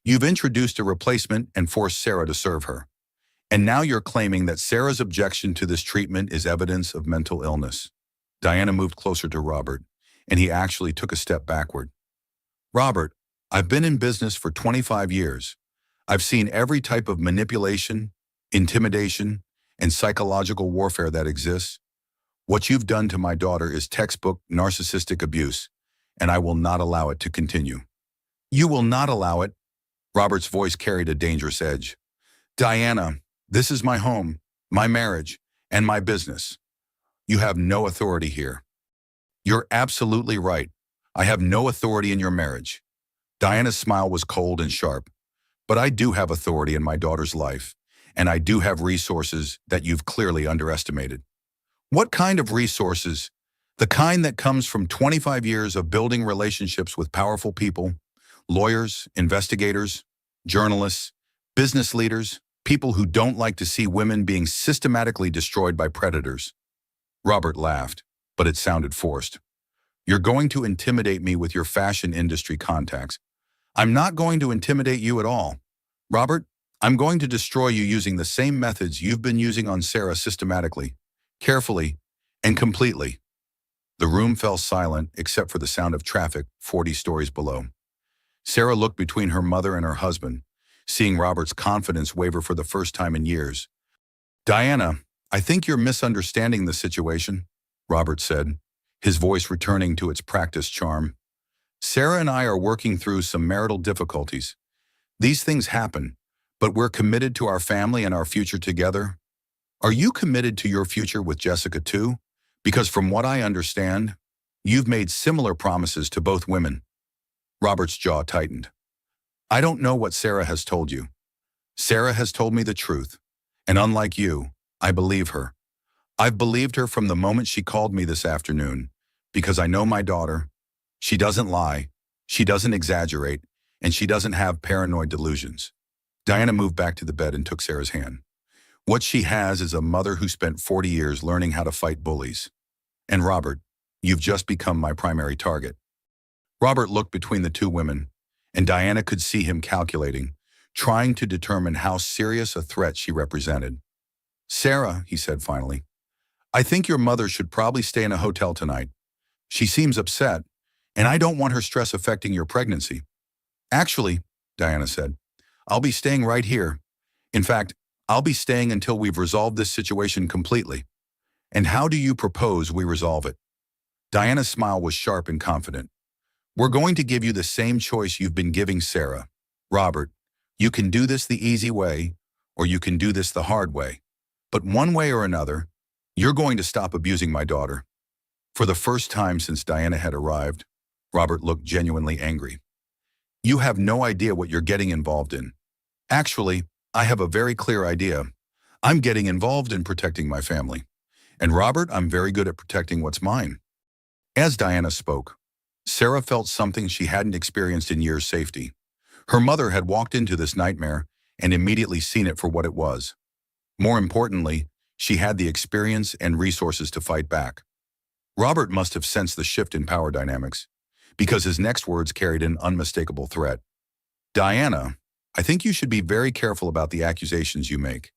You've introduced a replacement and forced Sarah to serve her. And now you're claiming that Sarah's objection to this treatment is evidence of mental illness. Diana moved closer to Robert, and he actually took a step backward. Robert, I've been in business for 25 years. I've seen every type of manipulation, intimidation, and psychological warfare that exists. What you've done to my daughter is textbook narcissistic abuse, and I will not allow it to continue. You will not allow it? Robert's voice carried a dangerous edge. Diana, this is my home, my marriage, and my business. You have no authority here. You're absolutely right. I have no authority in your marriage. Diana's smile was cold and sharp. But I do have authority in my daughter's life, and I do have resources that you've clearly underestimated. What kind of resources? The kind that comes from 25 years of building relationships with powerful people, lawyers, investigators, journalists, business leaders, people who don't like to see women being systematically destroyed by predators. Robert laughed, but it sounded forced. You're going to intimidate me with your fashion industry contacts. I'm not going to intimidate you at all. Robert, I'm going to destroy you using the same methods you've been using on Sarah systematically, carefully, and completely. The room fell silent except for the sound of traffic 40 stories below. Sarah looked between her mother and her husband, seeing Robert's confidence waver for the first time in years. Diana, I think you're misunderstanding the situation, Robert said, his voice returning to its practiced charm. Sarah and I are working through some marital difficulties. These things happen, but we're committed to our family and our future together. Are you committed to your future with Jessica too? Because from what I understand, you've made similar promises to both women. Robert's jaw tightened. I don't know what Sarah has told you. Sarah has told me the truth, and unlike you, I believe her. I've believed her from the moment she called me this afternoon, because I know my daughter. She doesn't lie, she doesn't exaggerate, and she doesn't have paranoid delusions. Diana moved back to the bed and took Sarah's hand. What she has is a mother who spent 40 years learning how to fight bullies. And Robert, you've just become my primary target. Robert looked between the two women, and Diana could see him calculating, trying to determine how serious a threat she represented. Sarah, he said finally, I think your mother should probably stay in a hotel tonight. She seems upset, and I don't want her stress affecting your pregnancy. Actually, Diana said, I'll be staying right here. In fact, I'll be staying until we've resolved this situation completely. And how do you propose we resolve it? Diana's smile was sharp and confident. We're going to give you the same choice you've been giving Sarah. Robert, you can do this the easy way, or you can do this the hard way. But one way or another, you're going to stop abusing my daughter. For the first time since Diana had arrived, Robert looked genuinely angry. You have no idea what you're getting involved in. Actually, I have a very clear idea. I'm getting involved in protecting my family. And Robert, I'm very good at protecting what's mine. As Diana spoke, Sarah felt something she hadn't experienced in years: safety. Her mother had walked into this nightmare and immediately seen it for what it was. More importantly, she had the experience and resources to fight back. Robert must have sensed the shift in power dynamics, because his next words carried an unmistakable threat. Diana, I think you should be very careful about the accusations you make.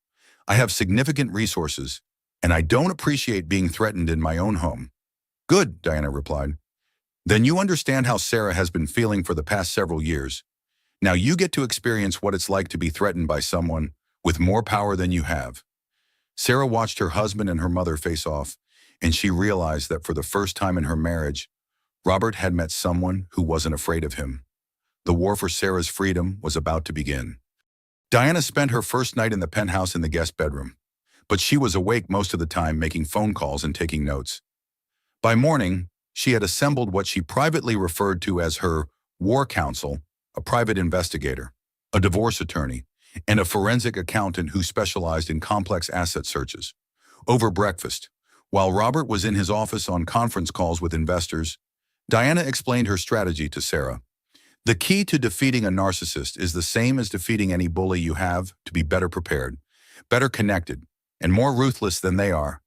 I have significant resources, and I don't appreciate being threatened in my own home. Good, Diana replied. Then you understand how Sarah has been feeling for the past several years. Now you get to experience what it's like to be threatened by someone with more power than you have. Sarah watched her husband and her mother face off, and she realized that for the first time in her marriage, Robert had met someone who wasn't afraid of him. The war for Sarah's freedom was about to begin. Diana spent her first night in the penthouse in the guest bedroom, but she was awake most of the time, making phone calls and taking notes. By morning, she had assembled what she privately referred to as her war council, a private investigator, a divorce attorney, and a forensic accountant who specialized in complex asset searches. Over breakfast, while Robert was in his office on conference calls with investors, Diana explained her strategy to Sarah. The key to defeating a narcissist is the same as defeating any bully: you have to be better prepared, better connected, and more ruthless than they are.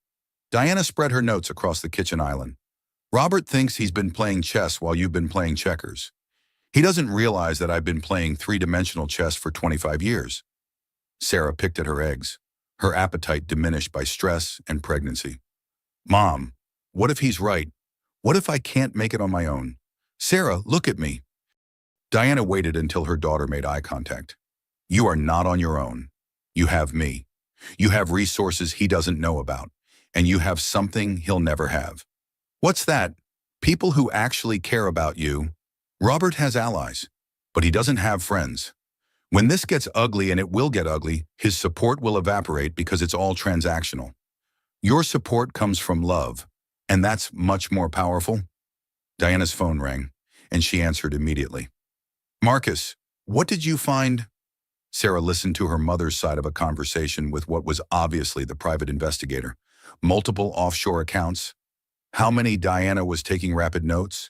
Diana spread her notes across the kitchen island. Robert thinks he's been playing chess while you've been playing checkers. He doesn't realize that I've been playing three-dimensional chess for 25 years. Sarah picked at her eggs, her appetite diminished by stress and pregnancy. Mom, what if he's right? What if I can't make it on my own? Sarah, look at me. Diana waited until her daughter made eye contact. You are not on your own. You have me. You have resources he doesn't know about, and you have something he'll never have. What's that? People who actually care about you. Robert has allies, but he doesn't have friends. When this gets ugly, and it will get ugly, his support will evaporate because it's all transactional. Your support comes from love, and that's much more powerful. Diana's phone rang, and she answered immediately. Marcus, what did you find? Sarah listened to her mother's side of a conversation with what was obviously the private investigator. Multiple offshore accounts. How many? Diana was taking rapid notes.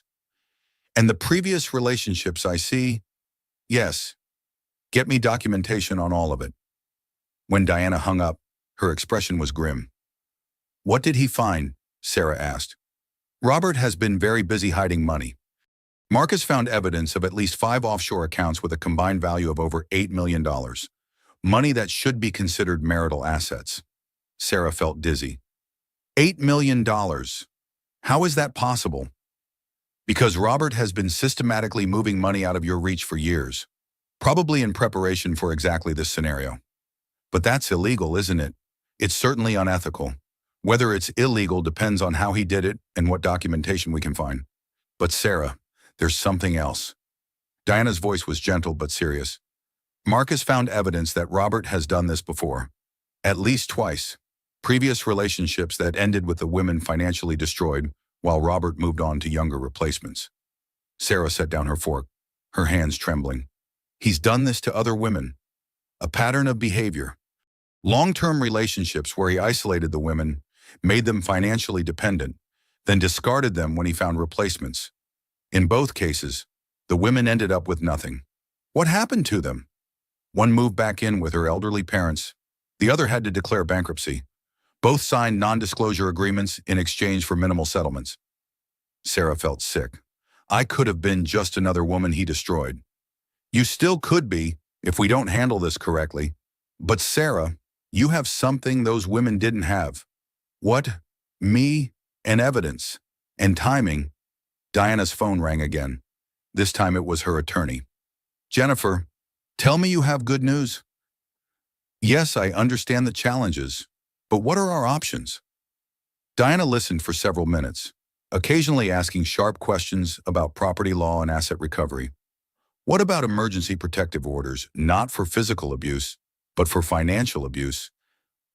And the previous relationships I see? Yes. Get me documentation on all of it. When Diana hung up, her expression was grim. What did he find? Sarah asked. Robert has been very busy hiding money. Marcus found evidence of at least 5 offshore accounts with a combined value of over $8 million. Money that should be considered marital assets. Sarah felt dizzy. $8 million. How is that possible? Because Robert has been systematically moving money out of your reach for years, probably in preparation for exactly this scenario. But that's illegal, isn't it? It's certainly unethical. Whether it's illegal depends on how he did it and what documentation we can find. But Sarah, there's something else. Diana's voice was gentle but serious. Marcus found evidence that Robert has done this before. At least twice. Previous relationships that ended with the women financially destroyed, while Robert moved on to younger replacements. Sarah set down her fork, her hands trembling. He's done this to other women. A pattern of behavior. Long-term relationships where he isolated the women, made them financially dependent, then discarded them when he found replacements. In both cases, the women ended up with nothing. What happened to them? One moved back in with her elderly parents. The other had to declare bankruptcy. Both signed non-disclosure agreements in exchange for minimal settlements. Sarah felt sick. I could have been just another woman he destroyed. You still could be if we don't handle this correctly. But Sarah, you have something those women didn't have. What? Me and evidence and timing. Diana's phone rang again. This time it was her attorney. Jennifer, tell me you have good news. Yes, I understand the challenges, but what are our options? Diana listened for several minutes, occasionally asking sharp questions about property law and asset recovery. What about emergency protective orders, not for physical abuse, but for financial abuse?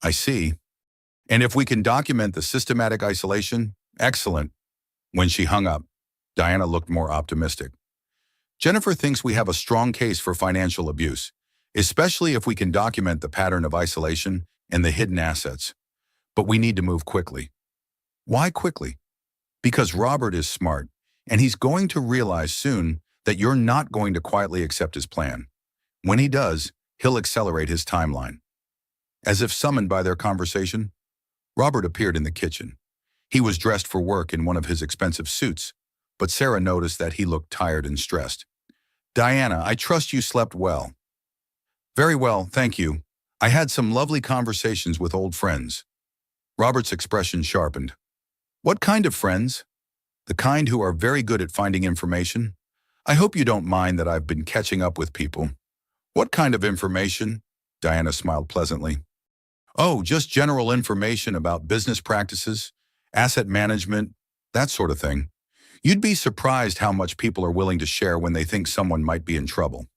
I see. And if we can document the systematic isolation, excellent. When she hung up, Diana looked more optimistic. Jennifer thinks we have a strong case for financial abuse, especially if we can document the pattern of isolation and the hidden assets. But we need to move quickly. Why quickly? Because Robert is smart, and he's going to realize soon that you're not going to quietly accept his plan. When he does, he'll accelerate his timeline. As if summoned by their conversation, Robert appeared in the kitchen. He was dressed for work in one of his expensive suits, but Sarah noticed that he looked tired and stressed. "Diana, I trust you slept well." "Very well, thank you. I had some lovely conversations with old friends." Robert's expression sharpened. "What kind of friends?" "The kind who are very good at finding information. I hope you don't mind that I've been catching up with people." "What kind of information?" Diana smiled pleasantly. "Oh, just general information about business practices, asset management, that sort of thing. You'd be surprised how much people are willing to share when they think someone might be in trouble."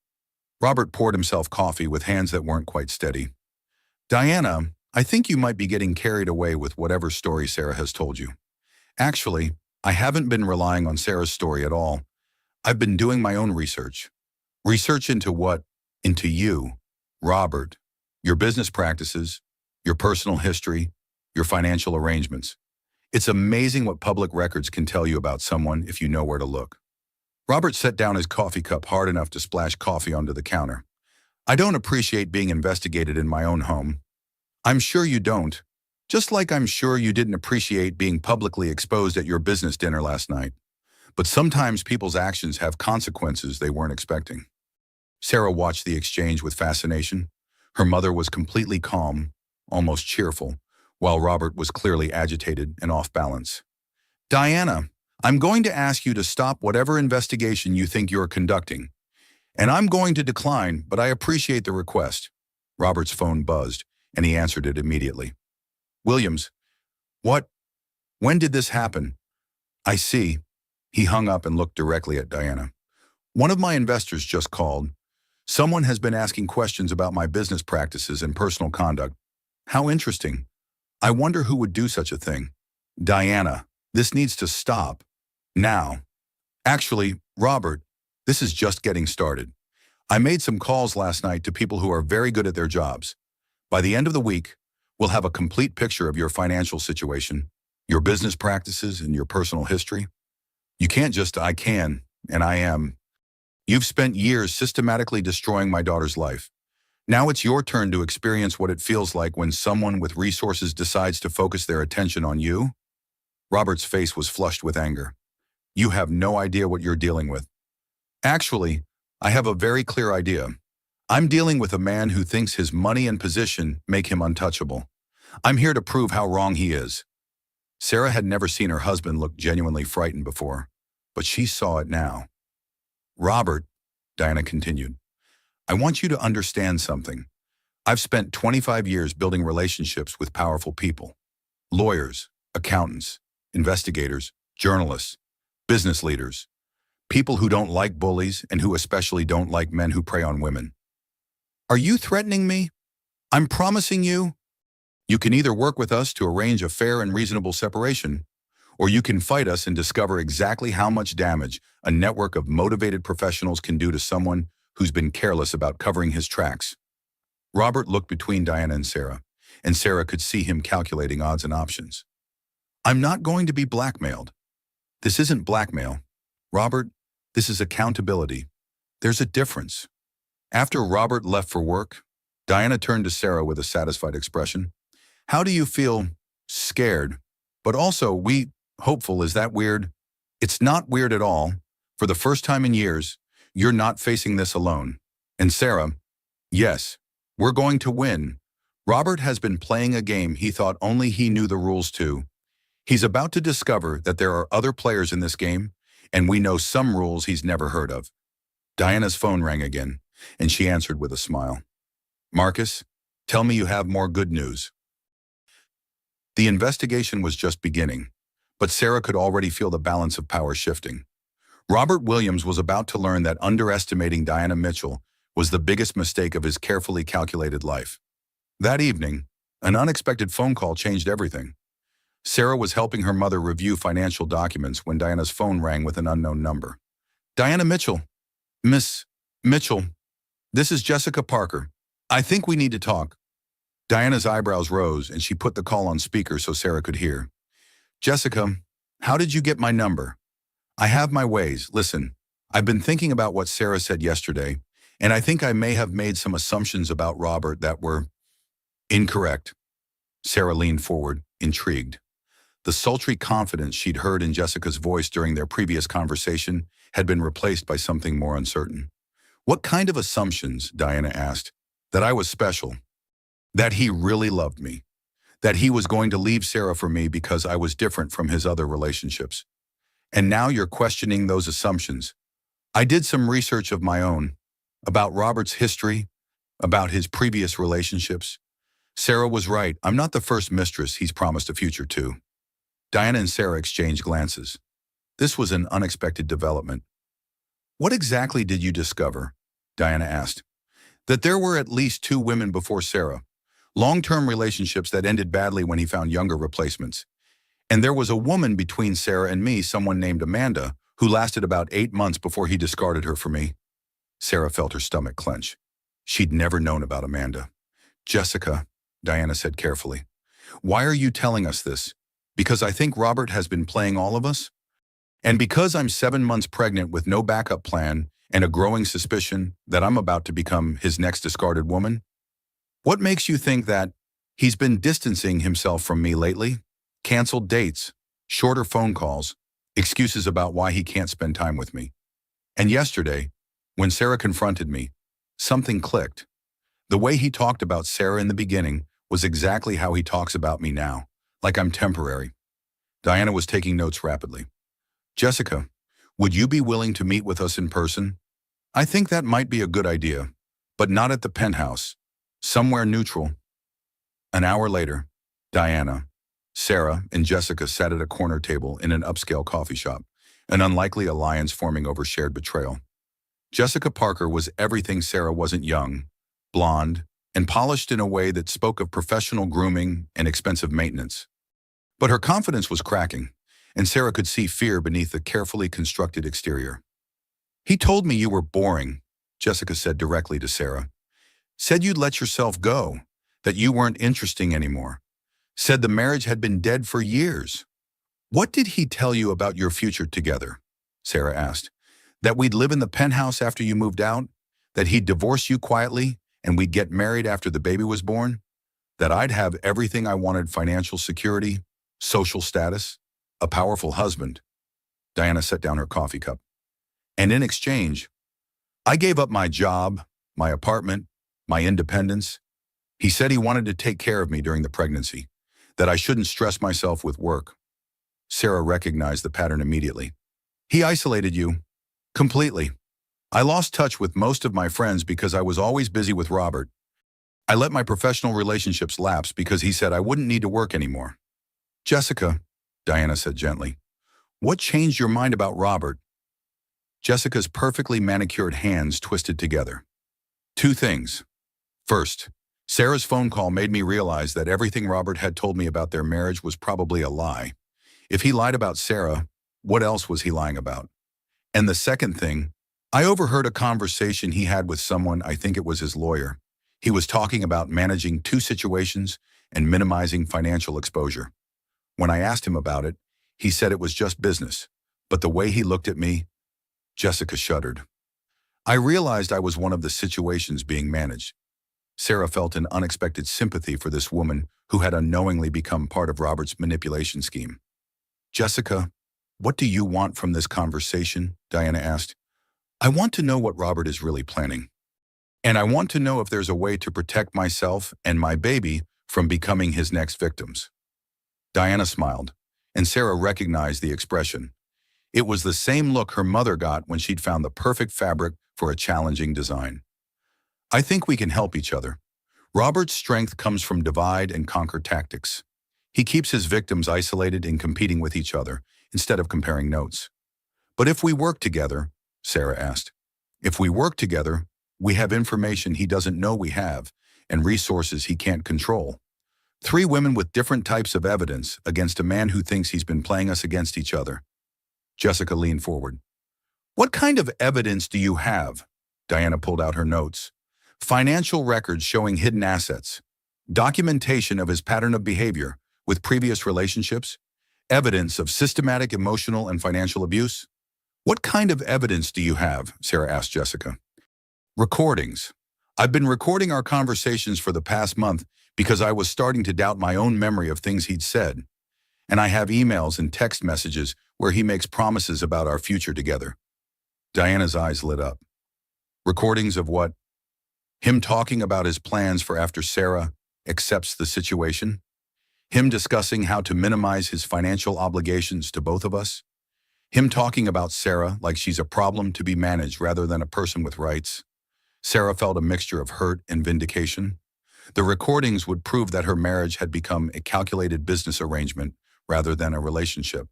Robert poured himself coffee with hands that weren't quite steady. "Diana, I think you might be getting carried away with whatever story Sarah has told you. Actually, I haven't been relying on Sarah's story at all. I've been doing my own research. Research into what? Into you, Robert, your business practices, your personal history, your financial arrangements. It's amazing what public records can tell you about someone if you know where to look." Robert set down his coffee cup hard enough to splash coffee onto the counter. "I don't appreciate being investigated in my own home." "I'm sure you don't. Just like I'm sure you didn't appreciate being publicly exposed at your business dinner last night. But sometimes people's actions have consequences they weren't expecting." Sarah watched the exchange with fascination. Her mother was completely calm, almost cheerful, while Robert was clearly agitated and off balance. "Diana, I'm going to ask you to stop whatever investigation you think you're conducting. And I'm going to decline, but I appreciate the request." Robert's phone buzzed, and he answered it immediately. "Williams, what? When did this happen?" "I see." He hung up and looked directly at Diana. "One of my investors just called. Someone has been asking questions about my business practices and personal conduct. How interesting. I wonder who would do such a thing." "Diana, this needs to stop. Now." "Actually, Robert, this is just getting started. I made some calls last night to people who are very good at their jobs. By the end of the week, we'll have a complete picture of your financial situation, your business practices, and your personal history. You can't just, I can, and I am. You've spent years systematically destroying my daughter's life. Now it's your turn to experience what it feels like when someone with resources decides to focus their attention on you." Robert's face was flushed with anger. "You have no idea what you're dealing with." "Actually, I have a very clear idea. I'm dealing with a man who thinks his money and position make him untouchable. I'm here to prove how wrong he is." Sarah had never seen her husband look genuinely frightened before, but she saw it now. "Robert," Diana continued, "I want you to understand something. I've spent 25 years building relationships with powerful people. Lawyers, accountants, investigators, journalists, business leaders. People who don't like bullies and who especially don't like men who prey on women. Are you threatening me? I'm promising you. You can either work with us to arrange a fair and reasonable separation, or you can fight us and discover exactly how much damage a network of motivated professionals can do to someone who's been careless about covering his tracks." Robert looked between Diana and Sarah could see him calculating odds and options. "I'm not going to be blackmailed." "This isn't blackmail, Robert. This is accountability. There's a difference." After Robert left for work, Diana turned to Sarah with a satisfied expression. "How do you feel?" "Scared. But also, hopeful. Is that weird?" "It's not weird at all. For the first time in years, you're not facing this alone." And Sarah, "Yes, we're going to win." Robert has been playing a game he thought only he knew the rules to. He's about to discover that there are other players in this game, and we know some rules he's never heard of. Diana's phone rang again, and she answered with a smile. "Marcus, tell me you have more good news." The investigation was just beginning, but Sarah could already feel the balance of power shifting. Robert Williams was about to learn that underestimating Diana Mitchell was the biggest mistake of his carefully calculated life. That evening, an unexpected phone call changed everything. Sarah was helping her mother review financial documents when Diana's phone rang with an unknown number. Diana Mitchell. Miss Mitchell, this is Jessica Parker. I think we need to talk. Diana's eyebrows rose and she put the call on speaker so Sarah could hear. Jessica, how did you get my number? I have my ways. Listen, I've been thinking about what Sarah said yesterday, and I think I may have made some assumptions about Robert that were incorrect. Sarah leaned forward, intrigued. The sultry confidence she'd heard in Jessica's voice during their previous conversation had been replaced by something more uncertain. What kind of assumptions, Diana asked. That I was special. That he really loved me. That he was going to leave Sarah for me because I was different from his other relationships. And now you're questioning those assumptions. I did some research of my own, about Robert's history, about his previous relationships. Sarah was right. I'm not the first mistress he's promised a future to. Diana and Sarah exchanged glances. This was an unexpected development. What exactly did you discover? Diana asked. That there were at least 2 women before Sarah. Long-term relationships that ended badly when he found younger replacements. And there was a woman between Sarah and me, someone named Amanda, who lasted about 8 months before he discarded her for me. Sarah felt her stomach clench. She'd never known about Amanda. Jessica, Diana said carefully, why are you telling us this? Because I think Robert has been playing all of us? And because I'm 7 months pregnant with no backup plan and a growing suspicion that I'm about to become his next discarded woman? What makes you think that he's been distancing himself from me lately? Canceled dates, shorter phone calls, excuses about why he can't spend time with me. And yesterday, when Sarah confronted me, something clicked. The way he talked about Sarah in the beginning was exactly how he talks about me now, like I'm temporary. Diana was taking notes rapidly. Jessica, would you be willing to meet with us in person? I think that might be a good idea, but not at the penthouse. Somewhere neutral. An hour later, Diana, Sarah, and Jessica sat at a corner table in an upscale coffee shop, an unlikely alliance forming over shared betrayal. Jessica Parker was everything Sarah wasn't: young, blonde, and polished in a way that spoke of professional grooming and expensive maintenance. But her confidence was cracking, and Sarah could see fear beneath the carefully constructed exterior. He told me you were boring, Jessica said directly to Sarah. Said you'd let yourself go, that you weren't interesting anymore. Said the marriage had been dead for years. What did he tell you about your future together? Sarah asked. That we'd live in the penthouse after you moved out? That he'd divorce you quietly and we'd get married after the baby was born? That I'd have everything I wanted: financial security, social status, a powerful husband. Diana set down her coffee cup. And in exchange, I gave up my job, my apartment, my independence. He said he wanted to take care of me during the pregnancy, that I shouldn't stress myself with work. Sarah recognized the pattern immediately. He isolated you. Completely. I lost touch with most of my friends because I was always busy with Robert. I let my professional relationships lapse because he said I wouldn't need to work anymore. Jessica, Diana said gently, what changed your mind about Robert? Jessica's perfectly manicured hands twisted together. 2 things. First, Sarah's phone call made me realize that everything Robert had told me about their marriage was probably a lie. If he lied about Sarah, what else was he lying about? And the second thing, I overheard a conversation he had with someone, I think it was his lawyer. He was talking about managing 2 situations and minimizing financial exposure. When I asked him about it, he said it was just business. But the way he looked at me, Jessica shuddered. I realized I was one of the situations being managed. Sarah felt an unexpected sympathy for this woman who had unknowingly become part of Robert's manipulation scheme. Jessica, what do you want from this conversation? Diana asked. I want to know what Robert is really planning. And I want to know if there's a way to protect myself and my baby from becoming his next victims. Diana smiled, and Sarah recognized the expression. It was the same look her mother got when she'd found the perfect fabric for a challenging design. I think we can help each other. Robert's strength comes from divide and conquer tactics. He keeps his victims isolated and competing with each other instead of comparing notes. But if we work together, Sarah asked, if we work together, we have information he doesn't know we have and resources he can't control. Three women with different types of evidence against a man who thinks he's been playing us against each other. Jessica leaned forward. What kind of evidence do you have? Diana pulled out her notes. Financial records showing hidden assets, documentation of his pattern of behavior with previous relationships, evidence of systematic emotional and financial abuse. What kind of evidence do you have? Sarah asked Jessica. Recordings. I've been recording our conversations for the past month because I was starting to doubt my own memory of things he'd said. And I have emails and text messages where he makes promises about our future together. Diana's eyes lit up. Recordings of what? Him talking about his plans for after Sarah accepts the situation? Him discussing how to minimize his financial obligations to both of us? Him talking about Sarah like she's a problem to be managed rather than a person with rights? Sarah felt a mixture of hurt and vindication. The recordings would prove that her marriage had become a calculated business arrangement rather than a relationship.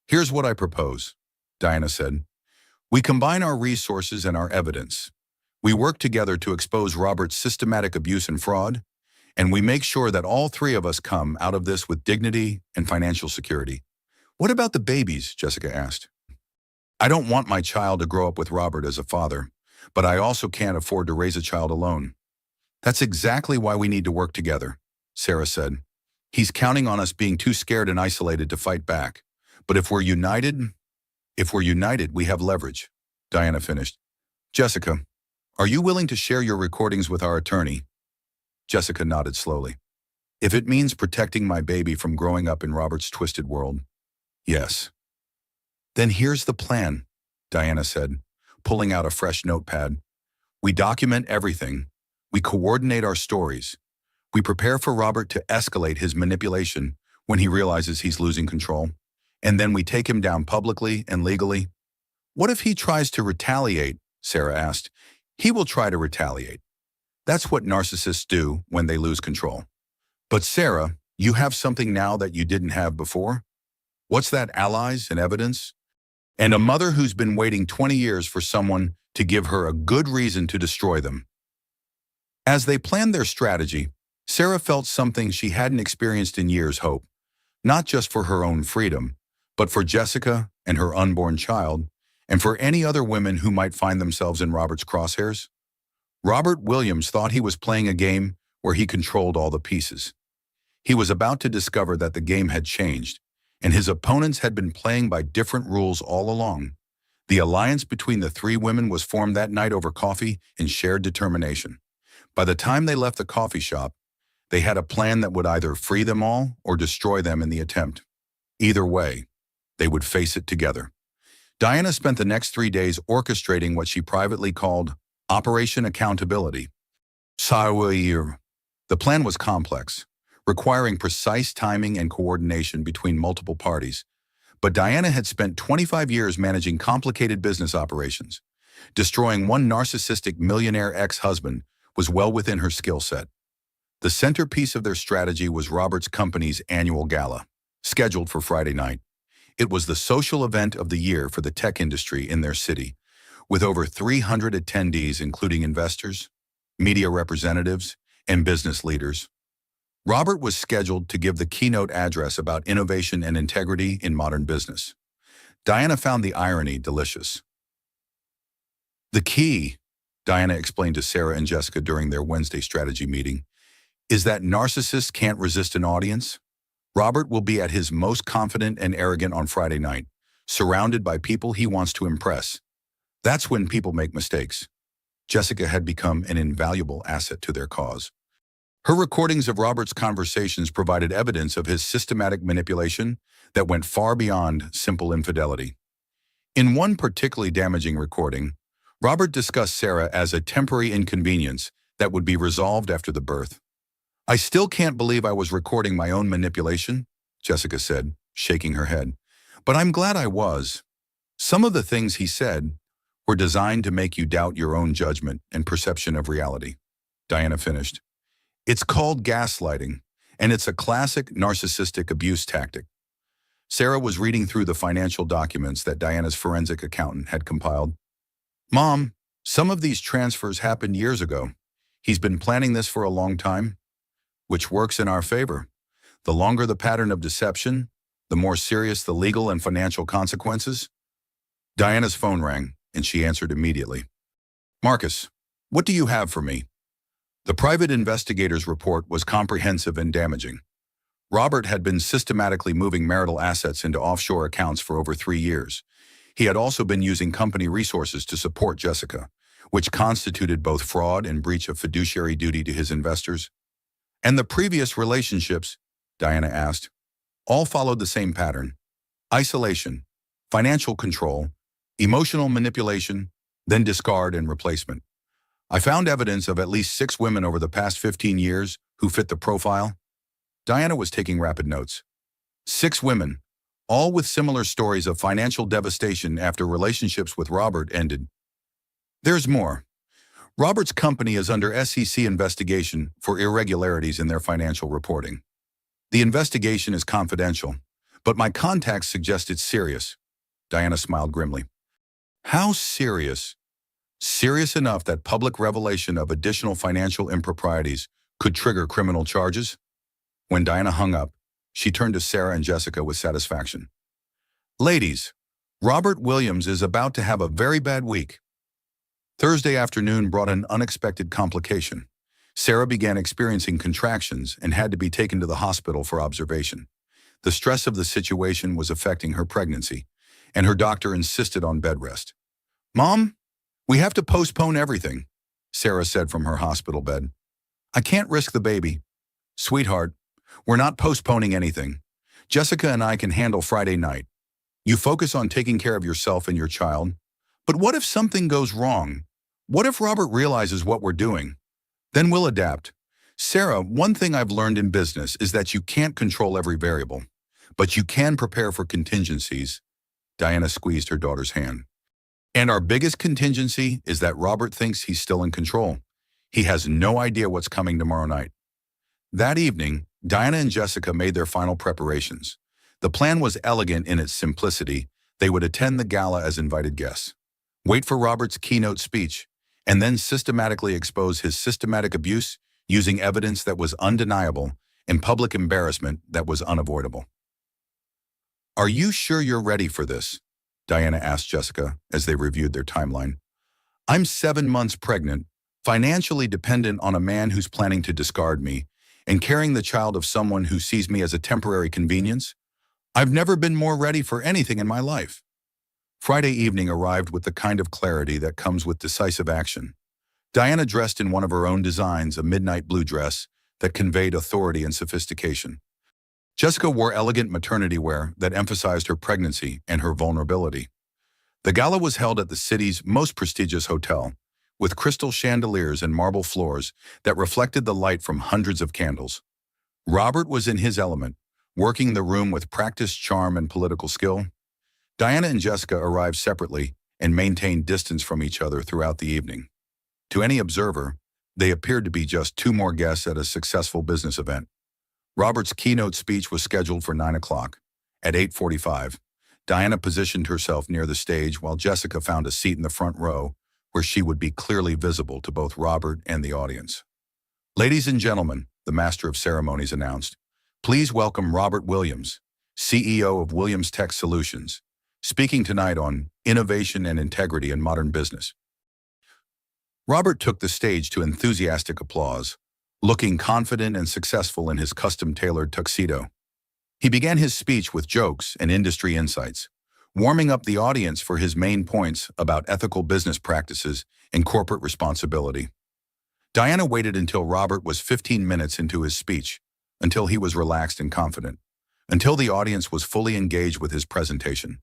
Here's what I propose, Diana said. We combine our resources and our evidence. We work together to expose Robert's systematic abuse and fraud, and we make sure that all three of us come out of this with dignity and financial security. What about the babies? Jessica asked. I don't want my child to grow up with Robert as a father, but I also can't afford to raise a child alone. That's exactly why we need to work together, Sarah said. He's counting on us being too scared and isolated to fight back. But if we're united, we have leverage, Diana finished. Jessica, are you willing to share your recordings with our attorney? Jessica nodded slowly. If it means protecting my baby from growing up in Robert's twisted world, yes. Then here's the plan, Diana said, pulling out a fresh notepad. We document everything. We coordinate our stories. We prepare for Robert to escalate his manipulation when he realizes he's losing control. And then we take him down publicly and legally. What if he tries to retaliate? Sarah asked. He will try to retaliate. That's what narcissists do when they lose control. But Sarah, you have something now that you didn't have before? What's that? Allies and evidence? And a mother who's been waiting 20 years for someone to give her a good reason to destroy them. As they planned their strategy, Sarah felt something she hadn't experienced in years: hope, not just for her own freedom, but for Jessica and her unborn child, and for any other women who might find themselves in Robert's crosshairs. Robert Williams thought he was playing a game where he controlled all the pieces. He was about to discover that the game had changed, and his opponents had been playing by different rules all along. The alliance between the three women was formed that night over coffee and shared determination. By the time they left the coffee shop, they had a plan that would either free them all or destroy them in the attempt. Either way, they would face it together. Diana spent the next 3 days orchestrating what she privately called Operation Accountability. The plan was complex, requiring precise timing and coordination between multiple parties. But Diana had spent 25 years managing complicated business operations. Destroying one narcissistic millionaire ex-husband was well within her skill set. The centerpiece of their strategy was Robert's company's annual gala, scheduled for Friday night. It was the social event of the year for the tech industry in their city, with over 300 attendees including investors, media representatives, and business leaders. Robert was scheduled to give the keynote address about innovation and integrity in modern business. Diana found the irony delicious. The key, Diana explained to Sarah and Jessica during their Wednesday strategy meeting, is that narcissists can't resist an audience. Robert will be at his most confident and arrogant on Friday night, surrounded by people he wants to impress. That's when people make mistakes. Jessica had become an invaluable asset to their cause. Her recordings of Robert's conversations provided evidence of his systematic manipulation that went far beyond simple infidelity. In one particularly damaging recording, Robert discussed Sarah as a temporary inconvenience that would be resolved after the birth. I still can't believe I was recording my own manipulation, Jessica said, shaking her head. But I'm glad I was. Some of the things he said were designed to make you doubt your own judgment and perception of reality, Diana finished. It's called gaslighting, And it's a classic narcissistic abuse tactic. Sarah was reading through the financial documents that Diana's forensic accountant had compiled. Mom, some of these transfers happened years ago. He's been planning this for a long time, which works in our favor. The longer the pattern of deception, the more serious the legal and financial consequences. Diana's phone rang, and she answered immediately. Marcus, what do you have for me? The private investigator's report was comprehensive and damaging. Robert had been systematically moving marital assets into offshore accounts for over 3 years. He had also been using company resources to support Jessica, which constituted both fraud and breach of fiduciary duty to his investors. And the previous relationships, Diana asked, all followed the same pattern: isolation, financial control, emotional manipulation, then discard and replacement. I found evidence of at least 6 women over the past 15 years who fit the profile. Diana was taking rapid notes. 6 women, all with similar stories of financial devastation after relationships with Robert ended. There's more. Robert's company is under SEC investigation for irregularities in their financial reporting. The investigation is confidential, but my contacts suggest it's serious. Diana smiled grimly. How serious? Serious enough that public revelation of additional financial improprieties could trigger criminal charges? When Diana hung up, she turned to Sarah and Jessica with satisfaction. Ladies, Robert Williams is about to have a very bad week. Thursday afternoon brought an unexpected complication. Sarah began experiencing contractions and had to be taken to the hospital for observation. The stress of the situation was affecting her pregnancy, and her doctor insisted on bed rest. Mom, we have to postpone everything, Sarah said from her hospital bed. I can't risk the baby. Sweetheart, we're not postponing anything. Jessica and I can handle Friday night. You focus on taking care of yourself and your child. But what if something goes wrong? What if Robert realizes what we're doing? Then we'll adapt. Sarah, one thing I've learned in business is that you can't control every variable, but you can prepare for contingencies. Diana squeezed her daughter's hand. And our biggest contingency is that Robert thinks he's still in control. He has no idea what's coming tomorrow night. That evening, Diana and Jessica made their final preparations. The plan was elegant in its simplicity. They would attend the gala as invited guests, wait for Robert's keynote speech, and then systematically expose his systematic abuse using evidence that was undeniable and public embarrassment that was unavoidable. Are you sure you're ready for this? Diana asked Jessica as they reviewed their timeline. I'm 7 months pregnant, financially dependent on a man who's planning to discard me, and carrying the child of someone who sees me as a temporary convenience. I've never been more ready for anything in my life. Friday evening arrived with the kind of clarity that comes with decisive action. Diana dressed in one of her own designs, a midnight blue dress that conveyed authority and sophistication. Jessica wore elegant maternity wear that emphasized her pregnancy and her vulnerability. The gala was held at the city's most prestigious hotel, with crystal chandeliers and marble floors that reflected the light from hundreds of candles. Robert was in his element, working the room with practiced charm and political skill. Diana and Jessica arrived separately and maintained distance from each other throughout the evening. To any observer, they appeared to be just 2 more guests at a successful business event. Robert's keynote speech was scheduled for 9 o'clock. At 8:45, Diana positioned herself near the stage while Jessica found a seat in the front row where she would be clearly visible to both Robert and the audience. Ladies and gentlemen, the master of ceremonies announced, please welcome Robert Williams, CEO of Williams Tech Solutions, speaking tonight on innovation and integrity in modern business. Robert took the stage to enthusiastic applause, looking confident and successful in his custom-tailored tuxedo. He began his speech with jokes and industry insights, warming up the audience for his main points about ethical business practices and corporate responsibility. Diana waited until Robert was 15 minutes into his speech, until he was relaxed and confident, until the audience was fully engaged with his presentation.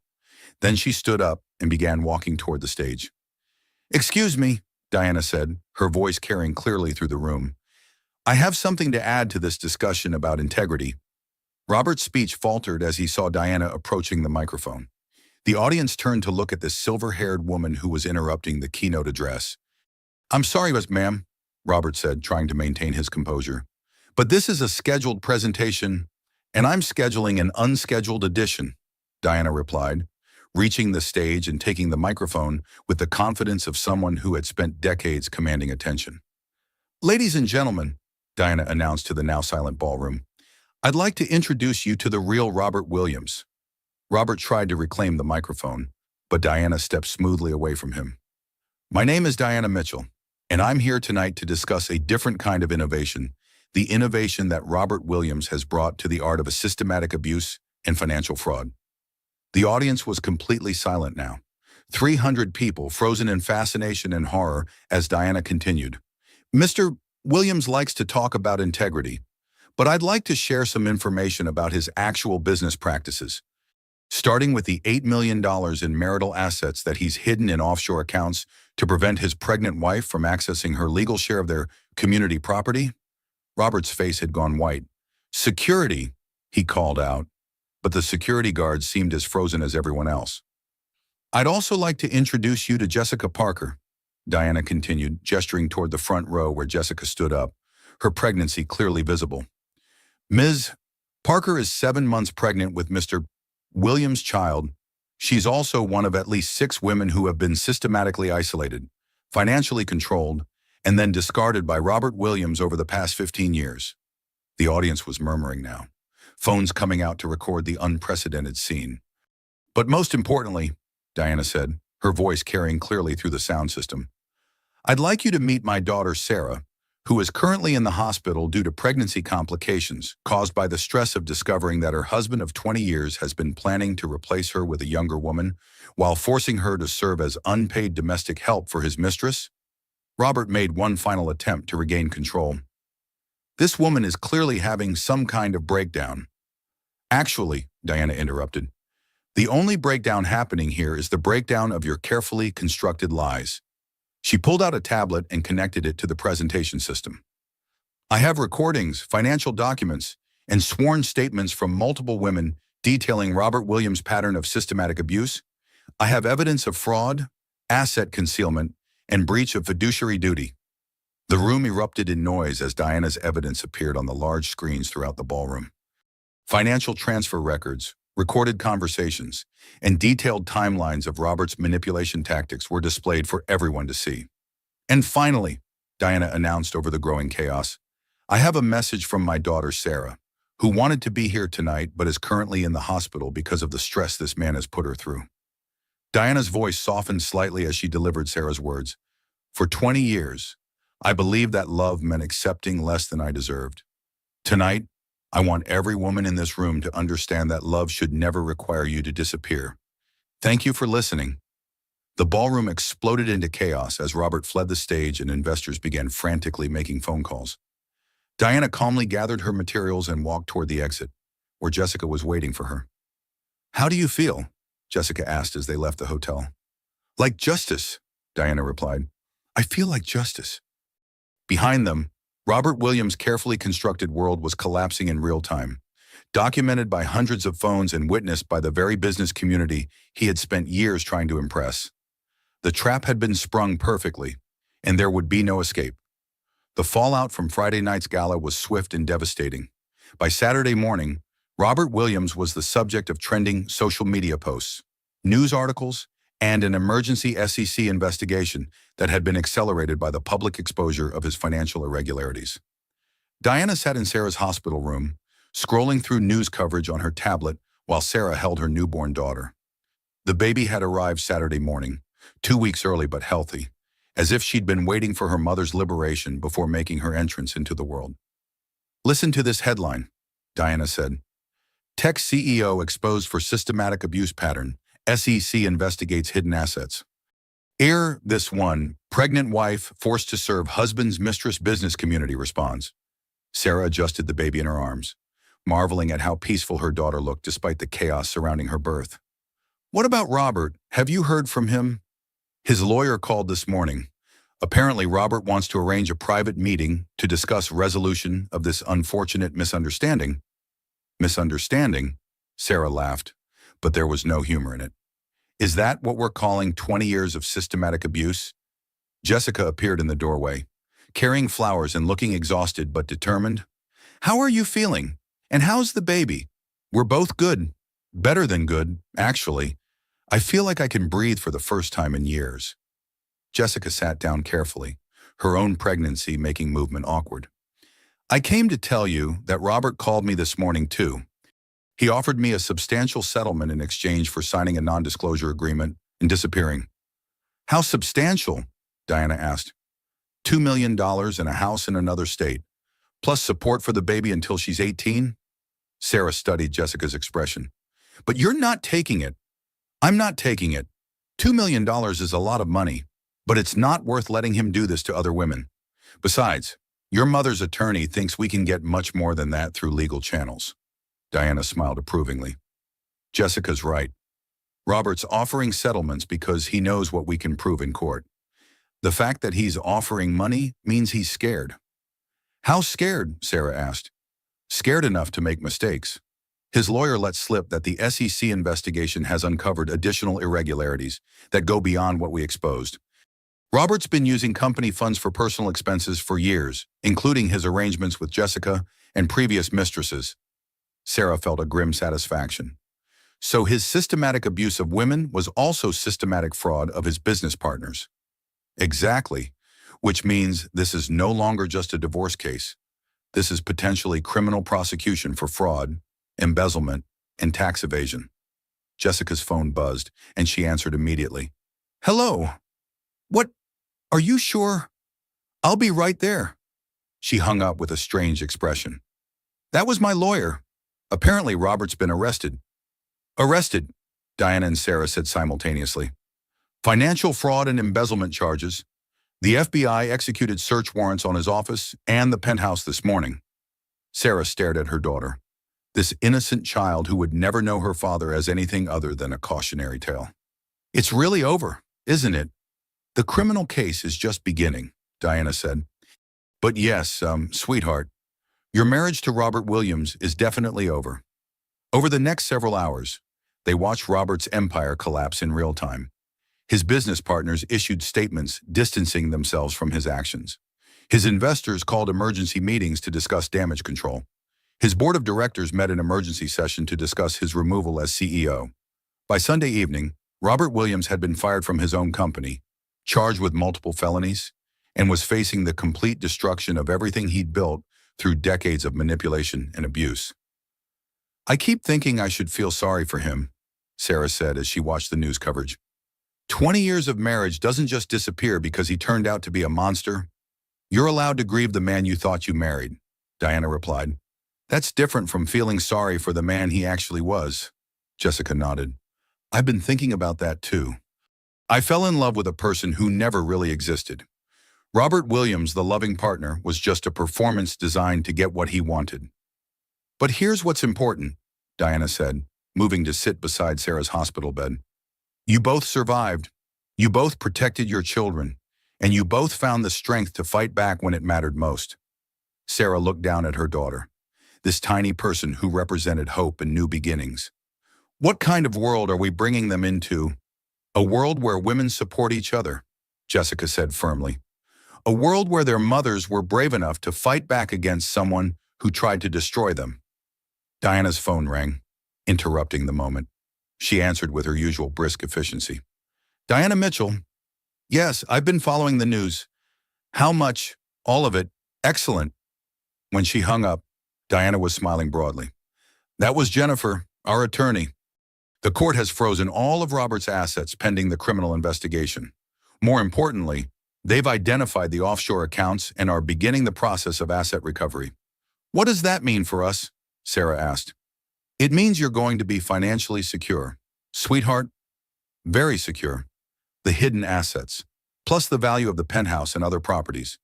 Then she stood up and began walking toward the stage. Excuse me, Diana said, her voice carrying clearly through the room. I have something to add to this discussion about integrity. Robert's speech faltered as he saw Diana approaching the microphone. The audience turned to look at this silver-haired woman who was interrupting the keynote address. I'm sorry, ma'am, Robert said, trying to maintain his composure, But this is a scheduled presentation, and I'm scheduling an unscheduled edition, Diana replied, reaching the stage and taking the microphone with the confidence of someone who had spent decades commanding attention. Ladies and gentlemen, Diana announced to the now silent ballroom, I'd like to introduce you to the real Robert Williams. Robert tried to reclaim the microphone, but Diana stepped smoothly away from him. My name is Diana Mitchell, and I'm here tonight to discuss a different kind of innovation, the innovation that Robert Williams has brought to the art of systematic abuse and financial fraud. The audience was completely silent now. 300 people frozen in fascination and horror as Diana continued. Mr. Williams likes to talk about integrity, but I'd like to share some information about his actual business practices, starting with the $8 million in marital assets that he's hidden in offshore accounts to prevent his pregnant wife from accessing her legal share of their community property. Robert's face had gone white. Security, he called out, but the security guards seemed as frozen as everyone else. I'd also like to introduce you to Jessica Parker, Diana continued, gesturing toward the front row where Jessica stood up, her pregnancy clearly visible. Ms. Parker is 7 months pregnant with Mr. Williams' child. She's also one of at least 6 women who have been systematically isolated, financially controlled, and then discarded by Robert Williams over the past 15 years. The audience was murmuring now, phones coming out to record the unprecedented scene. But most importantly, Diana said, her voice carrying clearly through the sound system, I'd like you to meet my daughter Sarah, who is currently in the hospital due to pregnancy complications caused by the stress of discovering that her husband of 20 years has been planning to replace her with a younger woman while forcing her to serve as unpaid domestic help for his mistress. Robert made one final attempt to regain control. This woman is clearly having some kind of breakdown. Actually, Diana interrupted, the only breakdown happening here is the breakdown of your carefully constructed lies. She pulled out a tablet and connected it to the presentation system. I have recordings, financial documents, and sworn statements from multiple women detailing Robert Williams' pattern of systematic abuse. I have evidence of fraud, asset concealment, and breach of fiduciary duty. The room erupted in noise as Diana's evidence appeared on the large screens throughout the ballroom. Financial transfer records, recorded conversations, and detailed timelines of Robert's manipulation tactics were displayed for everyone to see. And finally, Diana announced over the growing chaos, I have a message from my daughter Sarah, who wanted to be here tonight but is currently in the hospital because of the stress this man has put her through. Diana's voice softened slightly as she delivered Sarah's words. For 20 years, I believed that love meant accepting less than I deserved. Tonight, I want every woman in this room to understand that love should never require you to disappear. Thank you for listening. The ballroom exploded into chaos as Robert fled the stage and investors began frantically making phone calls. Diana calmly gathered her materials and walked toward the exit, where Jessica was waiting for her. How do you feel? Jessica asked as they left the hotel. Like justice, Diana replied. I feel like justice. Behind them, Robert Williams' carefully constructed world was collapsing in real time, documented by hundreds of phones and witnessed by the very business community he had spent years trying to impress. The trap had been sprung perfectly, and there would be no escape. The fallout from Friday night's gala was swift and devastating. By Saturday morning, Robert Williams was the subject of trending social media posts, news articles, and an emergency SEC investigation that had been accelerated by the public exposure of his financial irregularities. Diana sat in Sarah's hospital room, scrolling through news coverage on her tablet while Sarah held her newborn daughter. The baby had arrived Saturday morning, 2 weeks early but healthy, as if she'd been waiting for her mother's liberation before making her entrance into the world. Listen to this headline, Diana said. Tech CEO exposed for systematic abuse pattern. SEC investigates hidden assets. Ere this one, pregnant wife forced to serve husband's mistress business community responds. Sarah adjusted the baby in her arms, marveling at how peaceful her daughter looked despite the chaos surrounding her birth. What about Robert? Have you heard from him? His lawyer called this morning. Apparently, Robert wants to arrange a private meeting to discuss resolution of this unfortunate misunderstanding. Misunderstanding? Sarah laughed, but there was no humor in it. Is that what we're calling 20 years of systematic abuse? Jessica appeared in the doorway, carrying flowers and looking exhausted but determined. How are you feeling? And how's the baby? We're both good. Better than good, actually. I feel like I can breathe for the first time in years. Jessica sat down carefully, her own pregnancy making movement awkward. I came to tell you that Robert called me this morning too. He offered me a substantial settlement in exchange for signing a non-disclosure agreement and disappearing. How substantial? Diana asked. $2 million and a house in another state, plus support for the baby until she's 18? Sarah studied Jessica's expression. But you're not taking it. I'm not taking it. $2 million is a lot of money, but it's not worth letting him do this to other women. Besides, your mother's attorney thinks we can get much more than that through legal channels. Diana smiled approvingly. Jessica's right. Robert's offering settlements because he knows what we can prove in court. The fact that he's offering money means he's scared. How scared? Sarah asked. Scared enough to make mistakes. His lawyer let slip that the SEC investigation has uncovered additional irregularities that go beyond what we exposed. Robert's been using company funds for personal expenses for years, including his arrangements with Jessica and previous mistresses. Sarah felt a grim satisfaction. So his systematic abuse of women was also systematic fraud of his business partners. Exactly, which means this is no longer just a divorce case. This is potentially criminal prosecution for fraud, embezzlement, and tax evasion. Jessica's phone buzzed, and she answered immediately. Hello. What? Are you sure? I'll be right there. She hung up with a strange expression. That was my lawyer. Apparently Robert's been arrested. Arrested, Diana and Sarah said simultaneously. Financial fraud and embezzlement charges. The FBI executed search warrants on his office and the penthouse this morning. Sarah stared at her daughter, this innocent child who would never know her father as anything other than a cautionary tale. It's really over, isn't it? The criminal case is just beginning, Diana said. But yes, sweetheart, your marriage to Robert Williams is definitely over. Over the next several hours, they watched Robert's empire collapse in real time. His business partners issued statements distancing themselves from his actions. His investors called emergency meetings to discuss damage control. His board of directors met an emergency session to discuss his removal as CEO. By Sunday evening, Robert Williams had been fired from his own company, charged with multiple felonies, and was facing the complete destruction of everything he'd built through decades of manipulation and abuse. I keep thinking I should feel sorry for him, Sarah said as she watched the news coverage. 20 years of marriage doesn't just disappear because he turned out to be a monster. You're allowed to grieve the man you thought you married, Diana replied. That's different from feeling sorry for the man he actually was. Jessica nodded. I've been thinking about that too. I fell in love with a person who never really existed. Robert Williams, the loving partner, was just a performance designed to get what he wanted. But here's what's important, Diana said, moving to sit beside Sarah's hospital bed. You both survived. You both protected your children, and you both found the strength to fight back when it mattered most. Sarah looked down at her daughter, this tiny person who represented hope and new beginnings. What kind of world are we bringing them into? A world where women support each other, Jessica said firmly. A world where their mothers were brave enough to fight back against someone who tried to destroy them. Diana's phone rang, interrupting the moment. She answered with her usual brisk efficiency. Diana Mitchell. Yes, I've been following the news. How much? All of it. Excellent. When she hung up, Diana was smiling broadly. That was Jennifer, our attorney. The court has frozen all of Robert's assets pending the criminal investigation. More importantly, they've identified the offshore accounts and are beginning the process of asset recovery. What does that mean for us? Sarah asked. It means you're going to be financially secure. Sweetheart, very secure. The hidden assets, plus the value of the penthouse and other properties,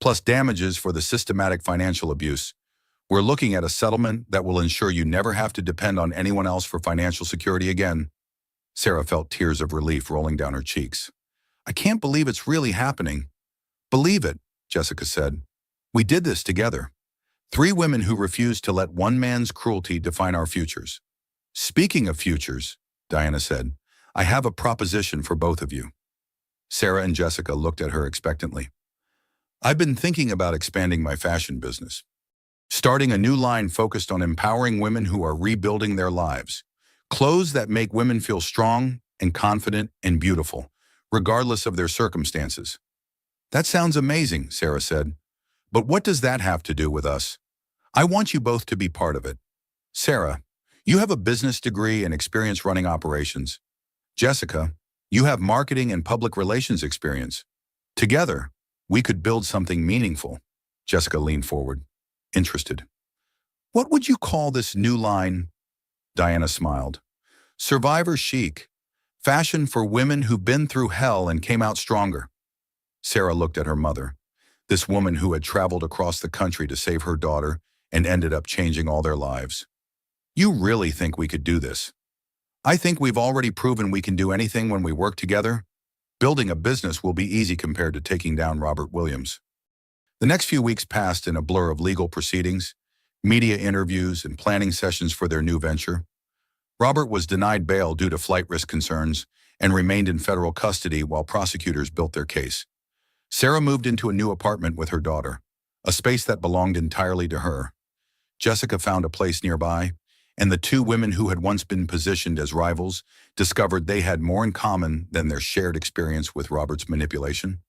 plus damages for the systematic financial abuse. We're looking at a settlement that will ensure you never have to depend on anyone else for financial security again. Sarah felt tears of relief rolling down her cheeks. I can't believe it's really happening. Believe it, Jessica said. We did this together. 3 women who refused to let one man's cruelty define our futures. Speaking of futures, Diana said, I have a proposition for both of you. Sarah and Jessica looked at her expectantly. I've been thinking about expanding my fashion business. starting a new line focused on empowering women who are rebuilding their lives. Clothes that make women feel strong and confident and beautiful, regardless of their circumstances. That sounds amazing, Sarah said. But what does that have to do with us? I want you both to be part of it. Sarah, you have a business degree and experience running operations. Jessica, you have marketing and public relations experience. Together, we could build something meaningful. Jessica leaned forward, interested. What would you call this new line? Diana smiled. Survivor chic. Fashion for women who've been through hell and came out stronger. Sarah looked at her mother, this woman who had traveled across the country to save her daughter and ended up changing all their lives. You really think we could do this? I think we've already proven we can do anything when we work together. Building a business will be easy compared to taking down Robert Williams. The next few weeks passed in a blur of legal proceedings, media interviews, and planning sessions for their new venture. Robert was denied bail due to flight risk concerns and remained in federal custody while prosecutors built their case. Sarah moved into a new apartment with her daughter, a space that belonged entirely to her. Jessica found a place nearby, and the two women who had once been positioned as rivals discovered they had more in common than their shared experience with Robert's manipulation.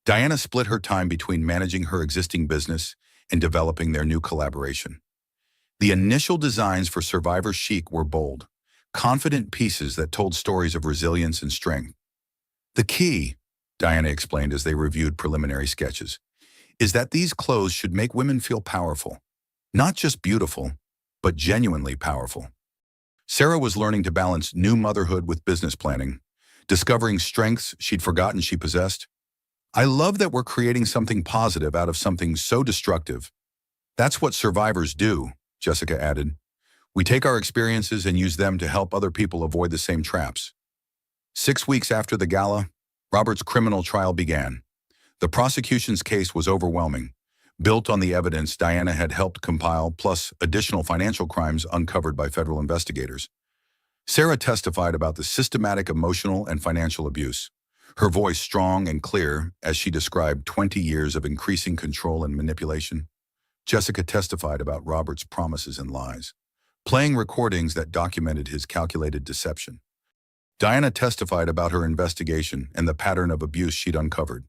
Diana split her time between managing her existing business and developing their new collaboration. The initial designs for Survivor Chic were bold, confident pieces that told stories of resilience and strength. The key, Diana explained as they reviewed preliminary sketches, is that these clothes should make women feel powerful. Not just beautiful, but genuinely powerful. Sarah was learning to balance new motherhood with business planning, discovering strengths she'd forgotten she possessed. I love that we're creating something positive out of something so destructive. That's what survivors do, Jessica added. We take our experiences and use them to help other people avoid the same traps. 6 weeks after the gala, Robert's criminal trial began. The prosecution's case was overwhelming, built on the evidence Diana had helped compile, plus additional financial crimes uncovered by federal investigators. Sarah testified about the systematic emotional and financial abuse, her voice strong and clear as she described 20 years of increasing control and manipulation. Jessica testified about Robert's promises and lies, playing recordings that documented his calculated deception. Diana testified about her investigation and the pattern of abuse she'd uncovered,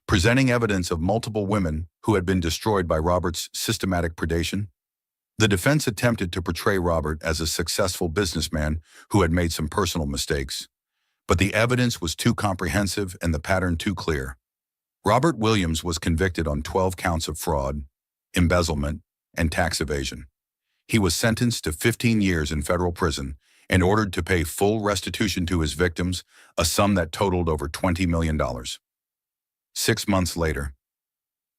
presenting evidence of multiple women who had been destroyed by Robert's systematic predation. The defense attempted to portray Robert as a successful businessman who had made some personal mistakes, but the evidence was too comprehensive and the pattern too clear. Robert Williams was convicted on 12 counts of fraud, embezzlement, and tax evasion. He was sentenced to 15 years in federal prison and ordered to pay full restitution to his victims, a sum that totaled over $20 million. 6 months later,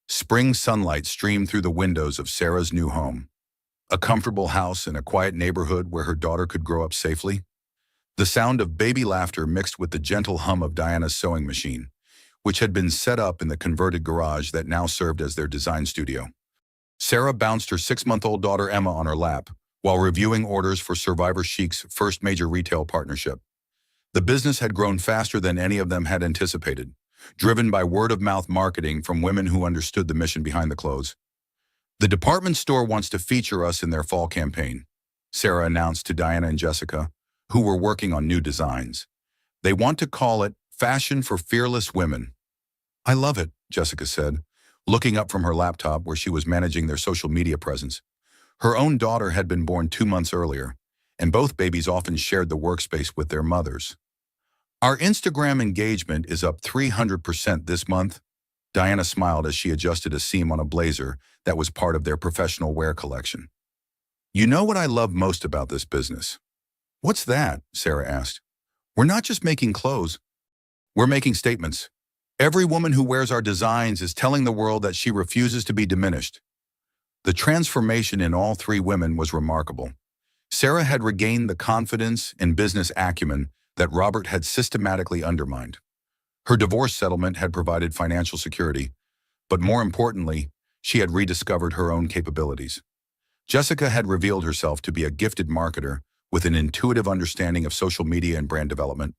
spring sunlight streamed through the windows of Sarah's new home, a comfortable house in a quiet neighborhood where her daughter could grow up safely. The sound of baby laughter mixed with the gentle hum of Diana's sewing machine, which had been set up in the converted garage that now served as their design studio. Sarah bounced her 6-month-old daughter Emma on her lap while reviewing orders for Survivor Chic's first major retail partnership. The business had grown faster than any of them had anticipated, driven by word-of-mouth marketing from women who understood the mission behind the clothes. The department store wants to feature us in their fall campaign, Sarah announced to Diana and Jessica, who were working on new designs. They want to call it Fashion for Fearless Women. I love it, Jessica said, looking up from her laptop where she was managing their social media presence. Her own daughter had been born 2 months earlier, and both babies often shared the workspace with their mothers. Our Instagram engagement is up 300% this month. Diana smiled as she adjusted a seam on a blazer that was part of their professional wear collection. You know what I love most about this business? What's that? Sarah asked. We're not just making clothes. We're making statements. Every woman who wears our designs is telling the world that she refuses to be diminished. The transformation in all 3 women was remarkable. Sarah had regained the confidence and business acumen that Robert had systematically undermined. Her divorce settlement had provided financial security, but more importantly, she had rediscovered her own capabilities. Jessica had revealed herself to be a gifted marketer with an intuitive understanding of social media and brand development.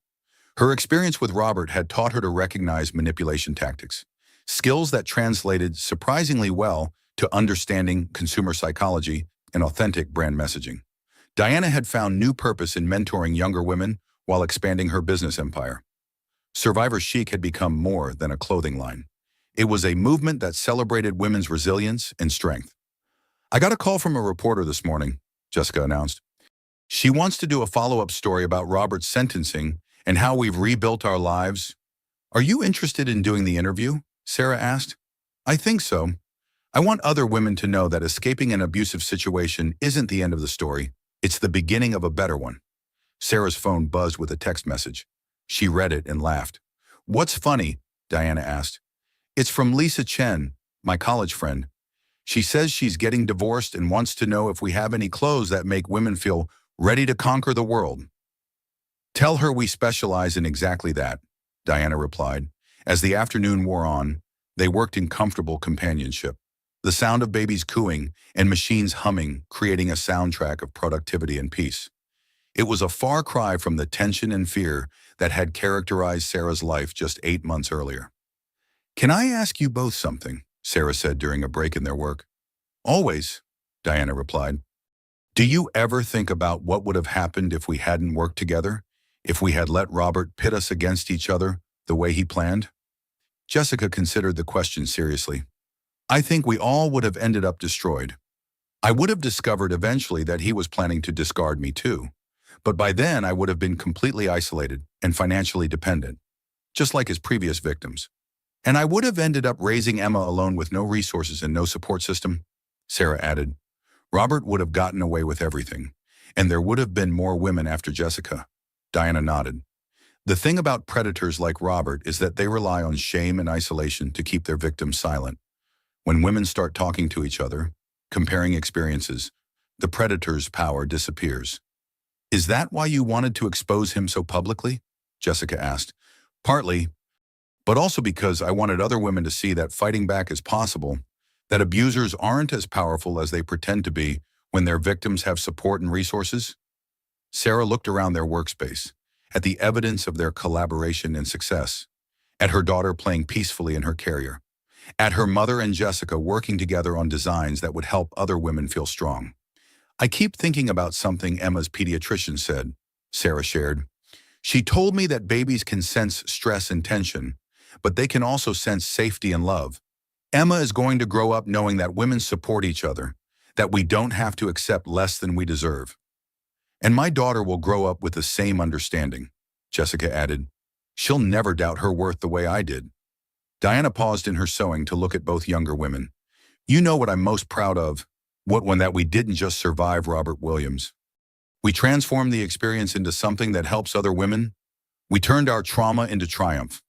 Her experience with Robert had taught her to recognize manipulation tactics, skills that translated surprisingly well to understanding consumer psychology and authentic brand messaging. Diana had found new purpose in mentoring younger women while expanding her business empire. Survivor Chic had become more than a clothing line. It was a movement that celebrated women's resilience and strength. I got a call from a reporter this morning, Jessica announced. She wants to do a follow-up story about Robert's sentencing and how we've rebuilt our lives. Are you interested in doing the interview? Sarah asked. I think so. I want other women to know that escaping an abusive situation isn't the end of the story. It's the beginning of a better one. Sarah's phone buzzed with a text message. She read it and laughed. What's funny? Diana asked. It's from Lisa Chen, my college friend. She says she's getting divorced and wants to know if we have any clothes that make women feel ready to conquer the world. Tell her we specialize in exactly that, Diana replied. As the afternoon wore on, they worked in comfortable companionship. The sound of babies cooing and machines humming, creating a soundtrack of productivity and peace. It was a far cry from the tension and fear that had characterized Sarah's life just 8 months earlier. Can I ask you both something? Sarah said during a break in their work. Always, Diana replied. Do you ever think about what would have happened if we hadn't worked together? If we had let Robert pit us against each other the way he planned? Jessica considered the question seriously. I think we all would have ended up destroyed. I would have discovered eventually that he was planning to discard me too. But by then I would have been completely isolated and financially dependent, just like his previous victims. And I would have ended up raising Emma alone with no resources and no support system, Sarah added. Robert would have gotten away with everything, and there would have been more women after Jessica. Diana nodded. The thing about predators like Robert is that they rely on shame and isolation to keep their victims silent. When women start talking to each other, comparing experiences, the predator's power disappears. Is that why you wanted to expose him so publicly? Jessica asked. Partly, but also because I wanted other women to see that fighting back is possible, that abusers aren't as powerful as they pretend to be when their victims have support and resources. Sarah looked around their workspace, at the evidence of their collaboration and success, at her daughter playing peacefully in her carrier, at her mother and Jessica working together on designs that would help other women feel strong. I keep thinking about something Emma's pediatrician said, Sarah shared. She told me that babies can sense stress and tension, but they can also sense safety and love. Emma is going to grow up knowing that women support each other, that we don't have to accept less than we deserve. And my daughter will grow up with the same understanding, Jessica added. She'll never doubt her worth the way I did. Diana paused in her sewing to look at both younger women. You know what I'm most proud of? What one that we didn't just survive Robert Williams. We transformed the experience into something that helps other women. We turned our trauma into triumph.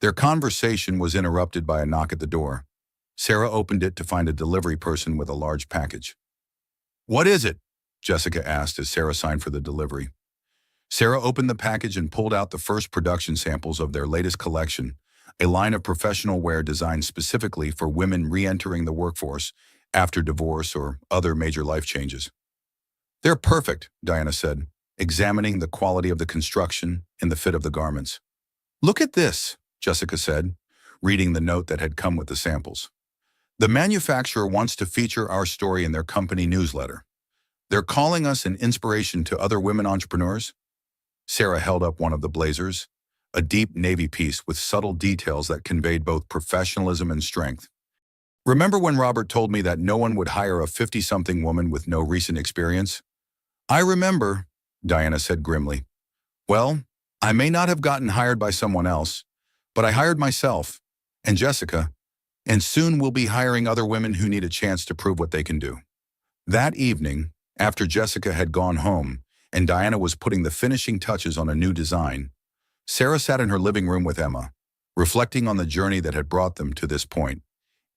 Their conversation was interrupted by a knock at the door. Sarah opened it to find a delivery person with a large package. What is it? Jessica asked as Sarah signed for the delivery. Sarah opened the package and pulled out the first production samples of their latest collection, a line of professional wear designed specifically for women re-entering the workforce after divorce or other major life changes. They're perfect, Diana said, examining the quality of the construction and the fit of the garments. Look at this, Jessica said, reading the note that had come with the samples. The manufacturer wants to feature our story in their company newsletter. They're calling us an inspiration to other women entrepreneurs. Sarah held up one of the blazers, a deep navy piece with subtle details that conveyed both professionalism and strength. Remember when Robert told me that no one would hire a 50-something woman with no recent experience? I remember, Diana said grimly. Well, I may not have gotten hired by someone else, but I hired myself, and Jessica, and soon we'll be hiring other women who need a chance to prove what they can do. That evening, after Jessica had gone home and Diana was putting the finishing touches on a new design, Sarah sat in her living room with Emma, reflecting on the journey that had brought them to this point.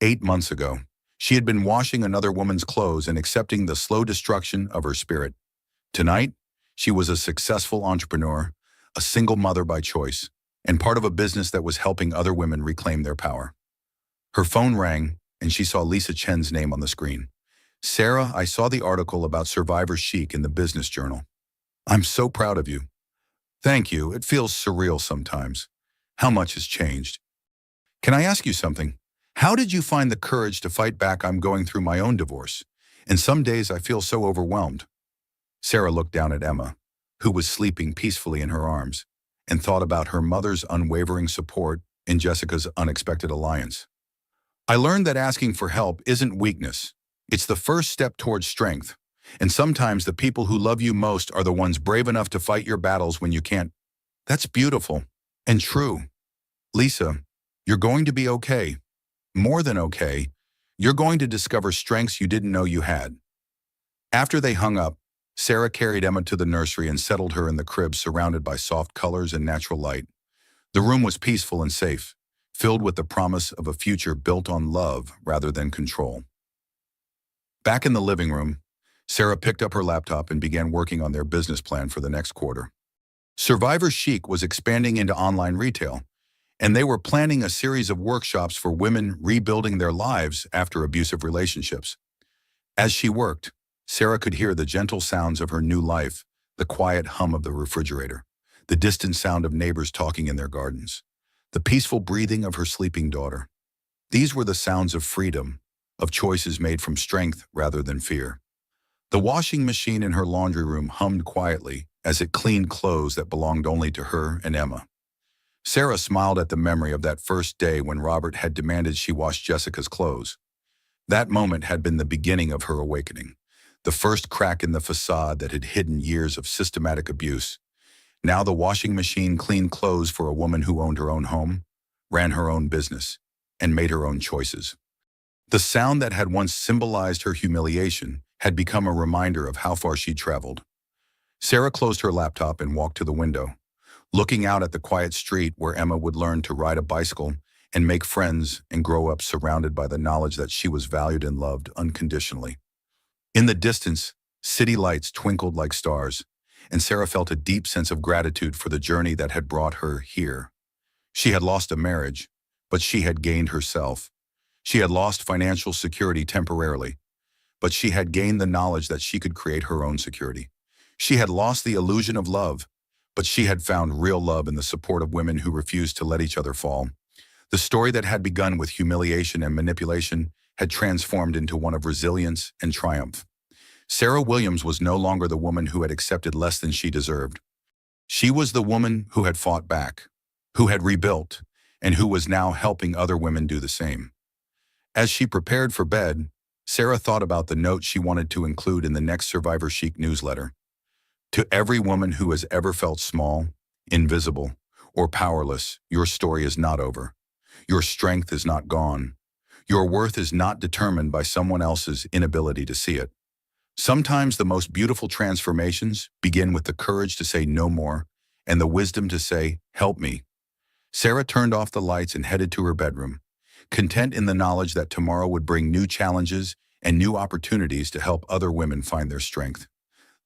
8 months ago, she had been washing another woman's clothes and accepting the slow destruction of her spirit. Tonight, she was a successful entrepreneur, a single mother by choice, and part of a business that was helping other women reclaim their power. Her phone rang, and she saw Lisa Chen's name on the screen. Sarah, I saw the article about Survivor Chic in the Business Journal. I'm so proud of you. Thank you. It feels surreal sometimes. How much has changed? Can I ask you something? How did you find the courage to fight back? I'm going through my own divorce, and some days I feel so overwhelmed. Sarah looked down at Emma, who was sleeping peacefully in her arms, and thought about her mother's unwavering support in Jessica's unexpected alliance. I learned that asking for help isn't weakness. It's the first step towards strength. And sometimes the people who love you most are the ones brave enough to fight your battles when you can't. That's beautiful and true. Lisa, you're going to be okay. More than okay. You're going to discover strengths you didn't know you had. After they hung up, Sarah carried Emma to the nursery and settled her in the crib surrounded by soft colors and natural light. The room was peaceful and safe, filled with the promise of a future built on love rather than control. Back in the living room, Sarah picked up her laptop and began working on their business plan for the next quarter. Survivor Chic was expanding into online retail, and they were planning a series of workshops for women rebuilding their lives after abusive relationships. As she worked, Sarah could hear the gentle sounds of her new life, the quiet hum of the refrigerator, the distant sound of neighbors talking in their gardens, the peaceful breathing of her sleeping daughter. These were the sounds of freedom, of choices made from strength rather than fear. The washing machine in her laundry room hummed quietly as it cleaned clothes that belonged only to her and Emma. Sarah smiled at the memory of that first day when Robert had demanded she wash Jessica's clothes. That moment had been the beginning of her awakening, the first crack in the facade that had hidden years of systematic abuse. Now the washing machine cleaned clothes for a woman who owned her own home, ran her own business, and made her own choices. The sound that had once symbolized her humiliation had become a reminder of how far she'd traveled. Sarah closed her laptop and walked to the window, looking out at the quiet street where Emma would learn to ride a bicycle and make friends and grow up surrounded by the knowledge that she was valued and loved unconditionally. In the distance, city lights twinkled like stars, and Sarah felt a deep sense of gratitude for the journey that had brought her here. She had lost a marriage, but she had gained herself. She had lost financial security temporarily, but she had gained the knowledge that she could create her own security. She had lost the illusion of love, but she had found real love in the support of women who refused to let each other fall. The story that had begun with humiliation and manipulation had transformed into one of resilience and triumph. Sarah Williams was no longer the woman who had accepted less than she deserved. She was the woman who had fought back, who had rebuilt, and who was now helping other women do the same. As she prepared for bed, Sarah thought about the note she wanted to include in the next Survivor Chic newsletter. To every woman who has ever felt small, invisible, or powerless, your story is not over. Your strength is not gone. Your worth is not determined by someone else's inability to see it. Sometimes the most beautiful transformations begin with the courage to say no more and the wisdom to say, help me. Sarah turned off the lights and headed to her bedroom, content in the knowledge that tomorrow would bring new challenges and new opportunities to help other women find their strength.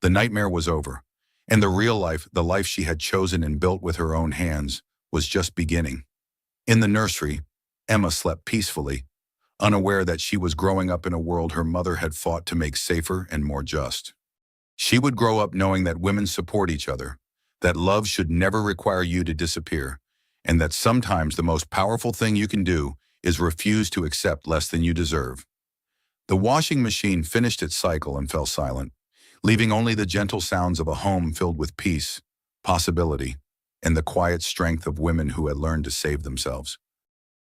The nightmare was over, and the real life, the life she had chosen and built with her own hands, was just beginning. In the nursery, Emma slept peacefully, unaware that she was growing up in a world her mother had fought to make safer and more just. She would grow up knowing that women support each other, that love should never require you to disappear, and that sometimes the most powerful thing you can do is refuse to accept less than you deserve. The washing machine finished its cycle and fell silent, leaving only the gentle sounds of a home filled with peace, possibility, and the quiet strength of women who had learned to save themselves.